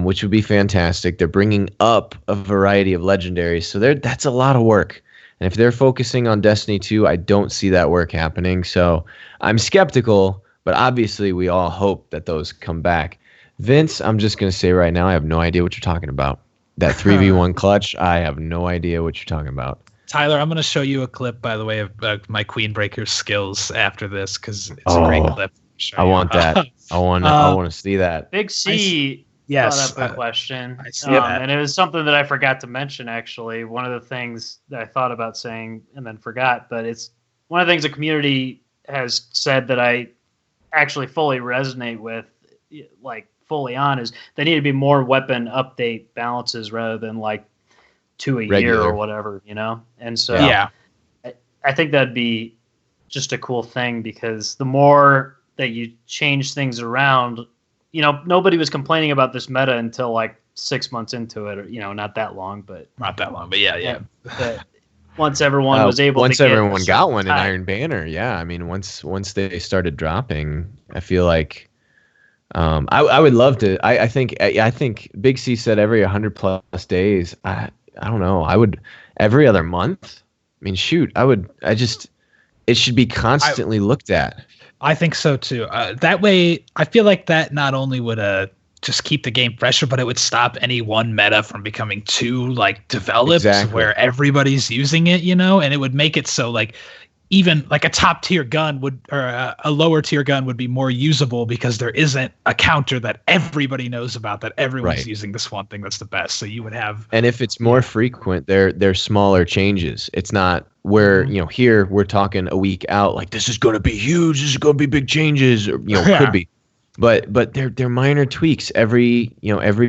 Speaker 2: which would be fantastic. They're bringing up a variety of legendaries, so that's a lot of work. And if they're focusing on Destiny 2, I don't see that work happening. So I'm skeptical, but obviously we all hope that those come back. Vince, I'm just going to say right now, I have no idea what you're talking about. That 3v1 clutch, I have no idea what you're talking about.
Speaker 3: Tyler, I'm going to show you a clip, by the way, of my Queen Breaker skills after this, because it's a great clip.
Speaker 2: I want that. I want to see that.
Speaker 4: Big C brought up a question. I see that. And it was something that I forgot to mention, actually. One of the things that I thought about saying and then forgot, but it's one of the things the community has said that I actually fully resonate with, like, fully on, is they need to be more weapon update balances rather than like 2 a year or whatever, you know? And so I think that'd be just a cool thing, because the more that you change things around, you know, nobody was complaining about this meta until like 6 months into it, or, you know, not that long, but yeah. Once everyone was able
Speaker 2: once
Speaker 4: to get
Speaker 2: everyone got one in Iron Banner, I mean, once they started dropping, I feel like I would love to. I think Big C said every 100+ days. I don't know. I would every other month. I mean, shoot. It should be constantly looked at.
Speaker 3: I think so too. That way, I feel like that not only would just keep the game fresher, but it would stop any one meta from becoming too like developed, where everybody's using it, you know, and it would make it so like, even like a top tier gun or a lower tier gun would be more usable, because there isn't a counter that everybody knows about, that everyone's using this one thing that's the best. So you would have,
Speaker 2: and if it's more frequent, they're smaller changes. It's not where, you know, here we're talking a week out, like this is going to be huge, this is going to be big changes, or, you know, could be, but they're minor tweaks every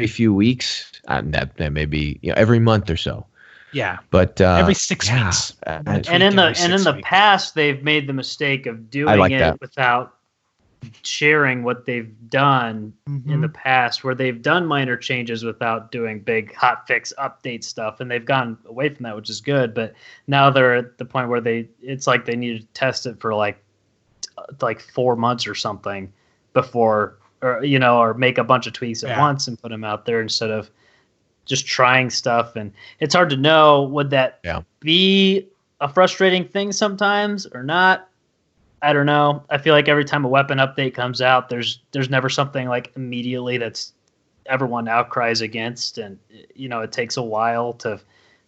Speaker 2: few weeks. That may be, you know, every month or so.
Speaker 3: Yeah,
Speaker 2: but
Speaker 3: every 6 weeks.
Speaker 4: And in the past, they've made the mistake of doing it without sharing what they've done in the past, where they've done minor changes without doing big hotfix update stuff, and they've gone away from that, which is good. But now they're at the point where it's like they need to test it for like 4 months or something before, or make a bunch of tweaks at once and put them out there instead of just trying stuff. And it's hard to know, would that be a frustrating thing sometimes or not? I don't know. I feel like every time a weapon update comes out, there's never something like immediately that's everyone outcries against, and you know, it takes a while to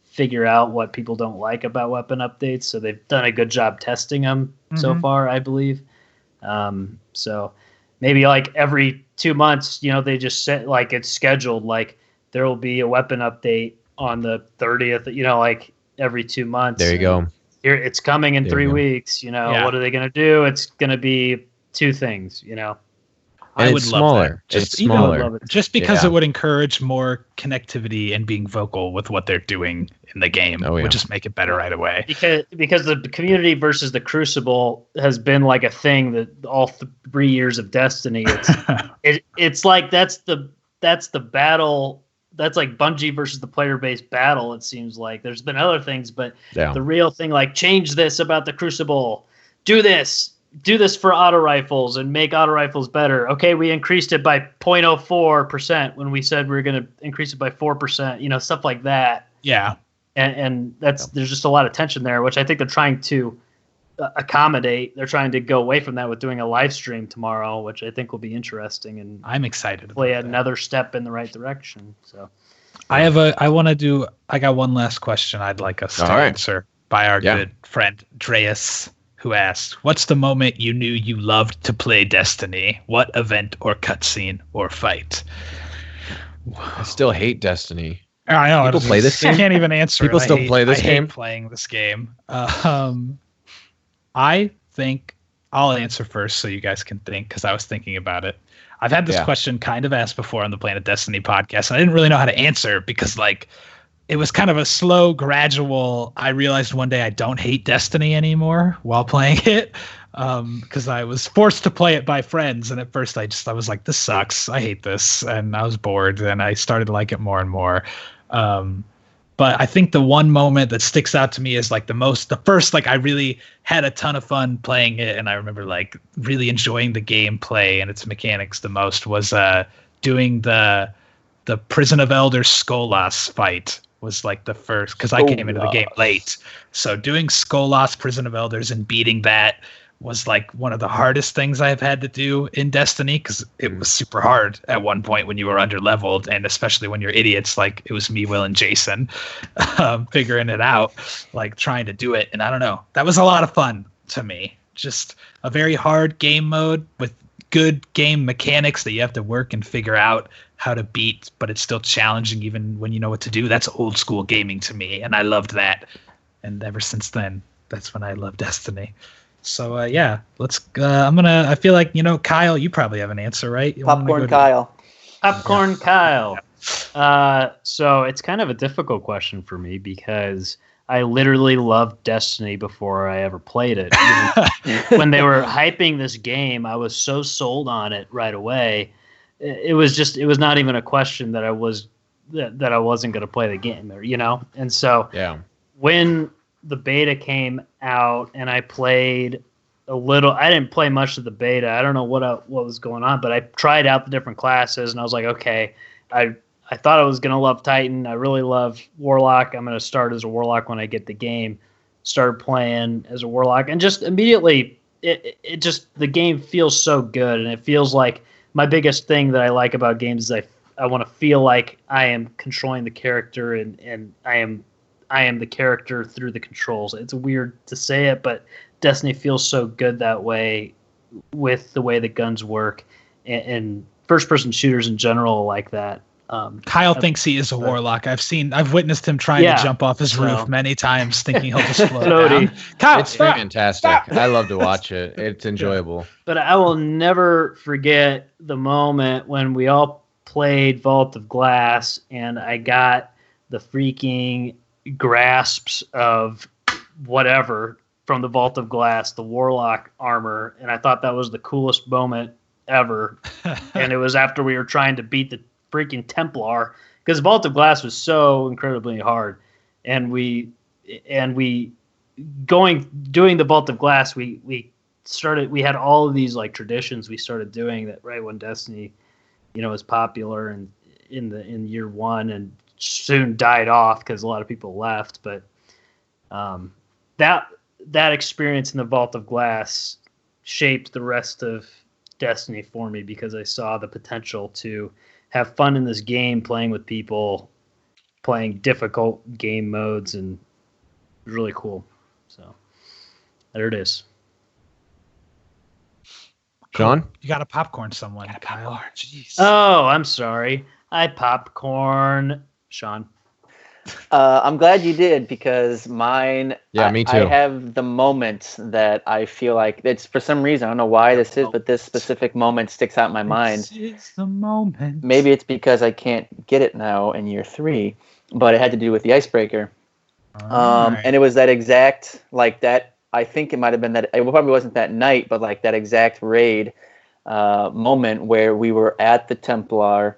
Speaker 4: figure out what people don't like about weapon updates. So they've done a good job testing them so far, I believe. So maybe like every 2 months, you know, they just set like it's scheduled, like there will be a weapon update on the 30th, you know, like every 2 months.
Speaker 2: There you go.
Speaker 4: here it's coming in 3 weeks. What are they going to do? It's going to be 2 things.
Speaker 2: I would love that. It's smaller.
Speaker 3: Just because it would encourage more connectivity and being vocal with what they're doing in the game would just make it better right away.
Speaker 4: Because the community versus the Crucible has been like a thing that all 3 years of Destiny. It's like that's the battle. That's like Bungie versus the player-based battle. It seems like there's been other things, but the real thing, like change this about the Crucible, do this for auto rifles and make auto rifles better. Okay, we increased it by 0.04% when we said we were going to increase it by 4%. Stuff like that.
Speaker 3: Yeah,
Speaker 4: and there's just a lot of tension there, which I think they're trying to accommodate. They're trying to go away from that with doing a live stream tomorrow, which I think will be interesting, and
Speaker 3: I'm excited to
Speaker 4: play another step in the right direction. So
Speaker 3: I got one last question I'd like us to answer by our good friend Dreas, who asked, what's the moment you knew you loved to play Destiny? What event or cutscene or fight?
Speaker 2: I still hate Destiny.
Speaker 3: I know.
Speaker 2: People play this game?
Speaker 3: I can't even answer.
Speaker 2: People still play this game?
Speaker 3: I hate playing this game. I think I'll answer first so you guys can think, because I was thinking about it. I've had this question kind of asked before on the Planet Destiny podcast, and I didn't really know how to answer because it was kind of a slow, gradual. I realized one day I don't hate Destiny anymore while playing it, because I was forced to play it by friends. And at first I was like, this sucks. I hate this. And I was bored, and I started to like it more and more. But I think the one moment that sticks out to me is the first, I really had a ton of fun playing it. And I remember really enjoying the gameplay and its mechanics the most was doing the Prison of Elders Skolas fight. Was the first, because I came into the game late. So doing Skolas Prison of Elders and beating that was one of the hardest things I've had to do in Destiny, because it was super hard at one point when you were under-leveled, and especially when you're idiots it was me, Will, and Jason figuring it out, trying to do it. And I don't know, that was a lot of fun to me. Just a very hard game mode with good game mechanics that you have to work and figure out how to beat, but it's still challenging even when you know what to do. That's old school gaming to me, and I loved that. And ever since then, that's when I loved Destiny. So let's. I feel like Kyle, you probably have an answer, right?
Speaker 1: Popcorn Kyle.
Speaker 4: Popcorn Kyle. So it's kind of a difficult question for me because I literally loved Destiny before I ever played it. When they were hyping this game, I was so sold on it right away. It was not even a question that I wasn't going to play the game there, And so when the beta came out and I played a little, I didn't play much of the beta. I don't know what was going on, but I tried out the different classes and I was like, okay, I thought I was going to love Titan. I really love Warlock. I'm going to start as a Warlock when I get the game. Started playing as a Warlock, and just immediately the game feels so good, and it feels like my biggest thing that I like about games is I want to feel like I am controlling the character and I am the character through the controls. It's weird to say it, but Destiny feels so good that way with the way the guns work and first-person shooters in general like that.
Speaker 3: Kyle thinks he is a warlock. I've witnessed him trying to jump off his roof many times, thinking he'll just float down. Kyle,
Speaker 2: it's fantastic. I love to watch it. It's enjoyable.
Speaker 4: But I will never forget the moment when we all played Vault of Glass, and I got the freaking grasps of whatever from the Vault of Glass, the Warlock armor, and I thought that was the coolest moment ever. And it was after we were trying to beat the freaking Templar, because Vault of Glass was so incredibly hard, and doing the Vault of Glass, we had all of these traditions we started doing that right when Destiny was popular and in year one, and soon died off because a lot of people left. But that experience in the Vault of Glass shaped the rest of Destiny for me, because I saw the potential to have fun in this game, playing with people, playing difficult game modes, and it was really cool. So there it is.
Speaker 2: Sean?
Speaker 3: You got to popcorn someone. Kyle.
Speaker 4: Jeez. Oh, I'm sorry. I popcorn Sean.
Speaker 1: I'm glad you did, because mine.
Speaker 2: Yeah, me too.
Speaker 1: I have the moment that I feel like it's, for some reason, I don't know why this is, but this specific moment sticks out in my mind.
Speaker 3: This is the moment.
Speaker 1: Maybe it's because I can't get it now in year 3, but it had to do with the icebreaker.
Speaker 3: Right.
Speaker 1: And it was that exact, like that. I think it might have been that. It probably wasn't that night, but like that exact raid moment where we were at the Templar,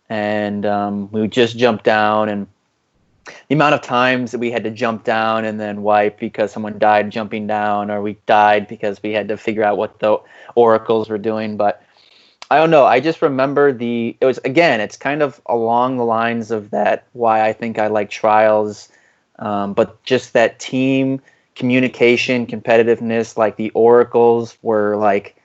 Speaker 1: and we just jumped down, and the amount of times that we had to jump down and then wipe because someone died jumping down, or we died because we had to figure out what the oracles were doing. But I don't know. I just remember it was, again, it's kind of along the lines of that, why I think I like Trials, but just that team communication, competitiveness, like the oracles were like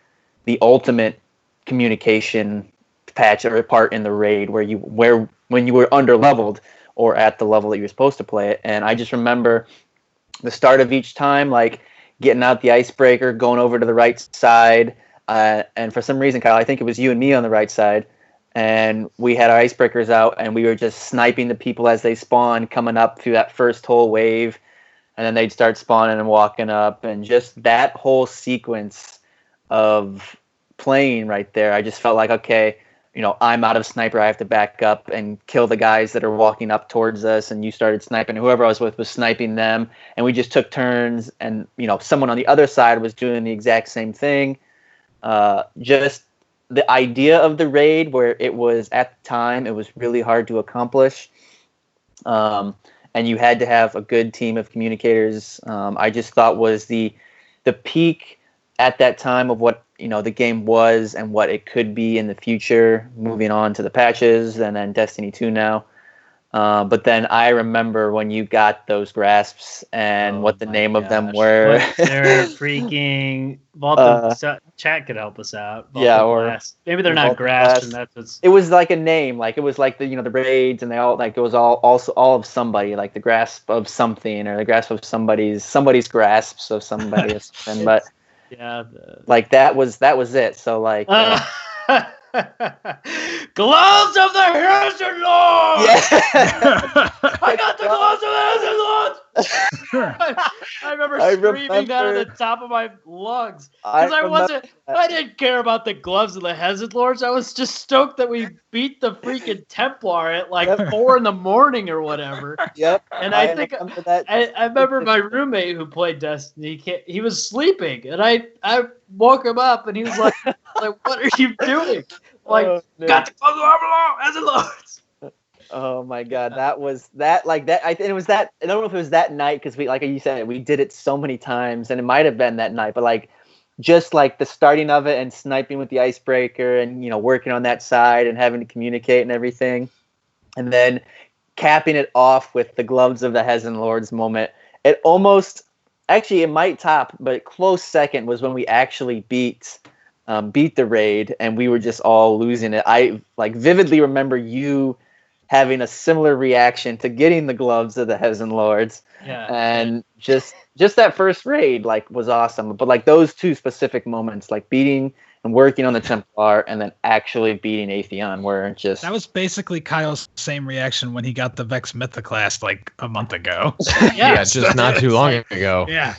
Speaker 1: the ultimate communication patch or part in the raid where when you were under leveled or at the level that you were supposed to play it. And I just remember the start of each time, like getting out the icebreaker, going over to the right side, and for some reason, Kyle, I think it was you and me on the right side, and we had our icebreakers out, and we were just sniping the people as they spawned, coming up through that first whole wave, and then they'd start spawning and walking up, and just that whole sequence of playing right there, I just felt like, okay, I'm out of sniper, I have to back up and kill the guys that are walking up towards us, and you started sniping. Whoever I was with was sniping them, and we just took turns, and someone on the other side was doing the exact same thing. Just the idea of the raid, where it was, at the time, it was really hard to accomplish, and you had to have a good team of communicators. I just thought was the peak at that time of what the game was and what it could be in the future, moving on to the patches and then Destiny 2 now. But then I remember when you got those grasps and what the name of them were.
Speaker 4: They're freaking. Chat could help us out.
Speaker 1: Or
Speaker 4: maybe they're not grasps, and that's what's.
Speaker 1: It was like a name, like it was like the the raids, and they all like it was all of somebody, like the grasp of something, or the grasp of somebody's grasps of somebody or something. But
Speaker 4: yeah,
Speaker 1: like that was it. So like.
Speaker 4: Gloves of the Husky Lord!
Speaker 1: Yeah.
Speaker 4: I got the gloves of the Husky Lord! I remember screaming that at the top of my lungs. Because I didn't care about the gloves of the Husky Lords. I was just stoked that we beat the freaking Templar at like 4 in the morning or whatever.
Speaker 1: Yep.
Speaker 4: And I think I remember my roommate who played Destiny, he was sleeping, and I woke him up, and he was like, what are you doing? Like, got the gloves of Husky Lords.
Speaker 1: Oh my God, that was that, like that. I think it was that. I don't know if it was that night, because we, like you said, we did it so many times, and it might have been that night. But like, just like the starting of it and sniping with the icebreaker, and working on that side and having to communicate and everything, and then capping it off with the gloves of the Husky Lords moment. It almost, actually, it might top, but close second was when we actually beat the raid, and we were just all losing it. I like vividly remember you having a similar reaction to getting the gloves of the Husky Lords.
Speaker 4: Yeah.
Speaker 1: And just that first raid like was awesome. But like those two specific moments, like beating and working on the Templar and then actually beating Atheon, were just... That
Speaker 3: was basically Kyle's same reaction when he got the Vex Mythoclast like a month ago.
Speaker 2: Yeah, just not too long ago.
Speaker 3: Yeah.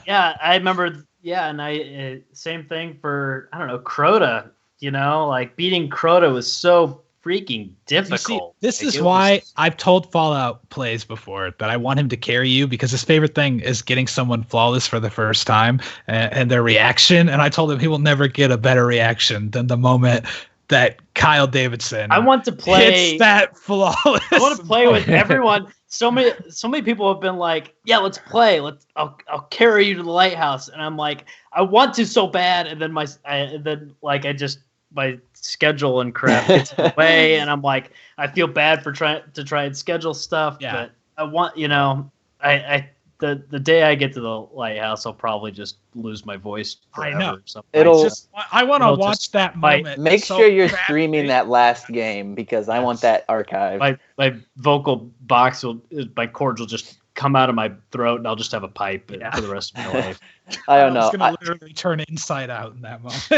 Speaker 4: Yeah, I remember. Yeah, and same thing for, I don't know, Crota. Like beating Crota was so freaking difficult.
Speaker 3: This is why I've told Fallout plays before that I want him to carry you, because his favorite thing is getting someone flawless for the first time and their reaction. And I told him he will never get a better reaction than the moment that Kyle Davidson.
Speaker 4: I want to play
Speaker 3: hits that flawless.
Speaker 4: I want to play with everyone. So many people have been like, "Yeah, let's play. I'll carry you to the lighthouse." And I'm like, I want to so bad, and then my schedule and crap gets in the way, and I'm like, I feel bad for trying and schedule stuff.
Speaker 3: Yeah.
Speaker 4: But I want, the day I get to the lighthouse, I'll probably just lose my voice forever.
Speaker 3: I know.
Speaker 4: Or something.
Speaker 3: I want to watch that moment.
Speaker 1: Make sure you're streaming that last game, because I want that archived.
Speaker 4: My vocal box my cords will just come out of my throat, and I'll just have a pipe for the rest of my life.
Speaker 1: I don't know.
Speaker 3: It's going to literally turn inside out in that moment.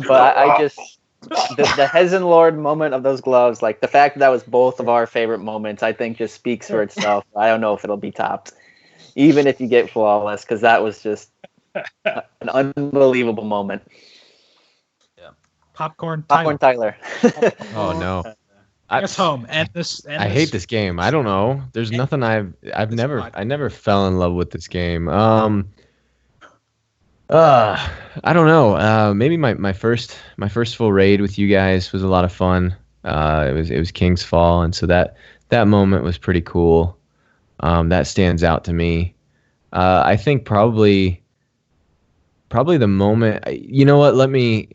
Speaker 1: But the Hezen Lord moment of those gloves, like the fact that was both of our favorite moments, I think just speaks for itself. I don't know if it'll be topped, even if you get flawless, because that was just an unbelievable moment.
Speaker 3: Yeah. Popcorn
Speaker 1: Tyler.
Speaker 2: Oh no.
Speaker 3: Guess home.
Speaker 2: I hate this game. I don't know. There's nothing I never fell in love with this game. I don't know. Maybe my first full raid with you guys was a lot of fun. It was King's Fall, and so that moment was pretty cool. That stands out to me. I think probably the moment. You know what?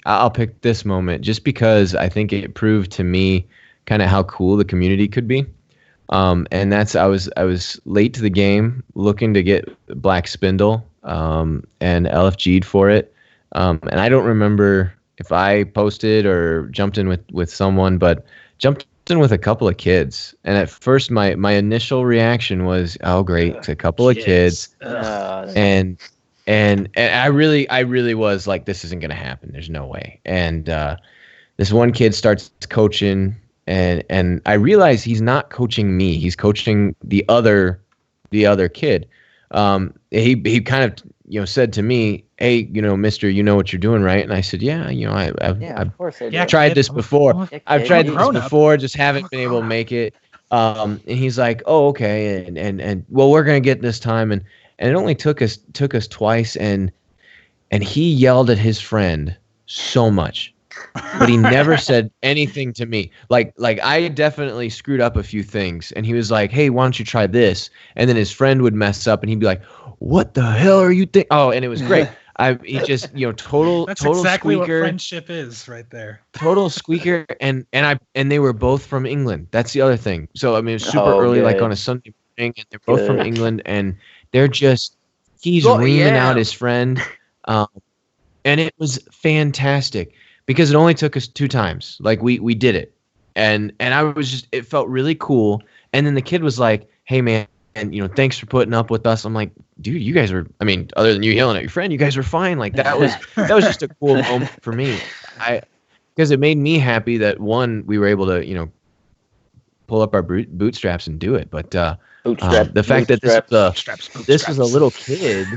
Speaker 2: I'll pick this moment just because I think it proved to me kind of how cool the community could be. And that's I was late to the game, looking to get Black Spindle, and LFG'd for it. And I don't remember if I posted or jumped in with someone, but jumped in with a couple of kids. And at first, my initial reaction was, "Oh, great, it's a couple of kids." And I really was like, "This isn't gonna happen. There's no way." And this one kid starts coaching. And I realize he's not coaching me. He's coaching the other kid. He kind of said to me, "Hey, mister, you know what you're doing, right?" And I said, "Yeah, I've tried this before. I've tried this before, just haven't been able to make it." And he's like, "Oh, okay." And well, we're gonna get this time. And it only took us twice. And he yelled at his friend so much. But he never said anything to me. Like I definitely screwed up a few things, and he was like, "Hey, why don't you try this?" And then his friend would mess up, and he'd be like, "What the hell are you think?" Oh, and it was great. He just total
Speaker 3: That's
Speaker 2: total
Speaker 3: exactly
Speaker 2: squeaker.
Speaker 3: What friendship is right there.
Speaker 2: Total squeaker, and they were both from England. That's the other thing. So I mean, it was super early, like on a Sunday morning, and they're both from England, and they're just he's reaming out his friend, and it was fantastic. Because it only took us 2 times. Like we did it. And I was just, it felt really cool. And then the kid was like, "Hey man, and thanks for putting up with us." I'm like, "Dude, you guys were, other than you yelling at your friend, you guys were fine." Like that was just a cool moment for me. Because it made me happy that one, we were able to, pull up our bootstraps and do it. But the fact that this was a little kid,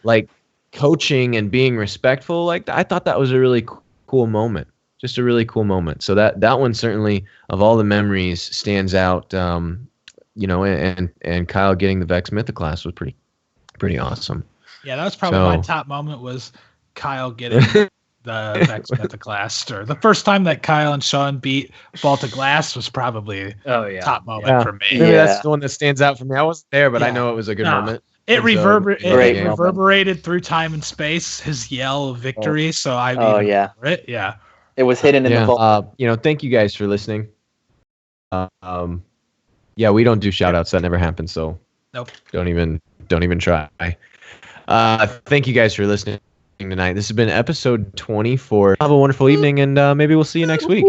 Speaker 2: like coaching and being respectful, like I thought that was a really cool moment. Just a really cool moment. So that one certainly of all the memories stands out. And Kyle getting the Vex Mythoclast was pretty awesome.
Speaker 3: Yeah, that was probably my top moment was Kyle getting the Vex Mythoclast. Or the first time that Kyle and Sean beat Vault of Glass was probably top moment for me.
Speaker 2: Maybe that's the one that stands out for me. I wasn't there, but I know it was a good moment.
Speaker 3: It reverberated through time and space, his yell of victory. So I remember it. Yeah.
Speaker 1: It was hidden in the vault.
Speaker 2: Thank you guys for listening. We don't do shout outs. That never happens. So
Speaker 3: nope.
Speaker 2: Don't even try. Thank you guys for listening tonight. This has been episode 24. Have a wonderful evening, and maybe we'll see you next week.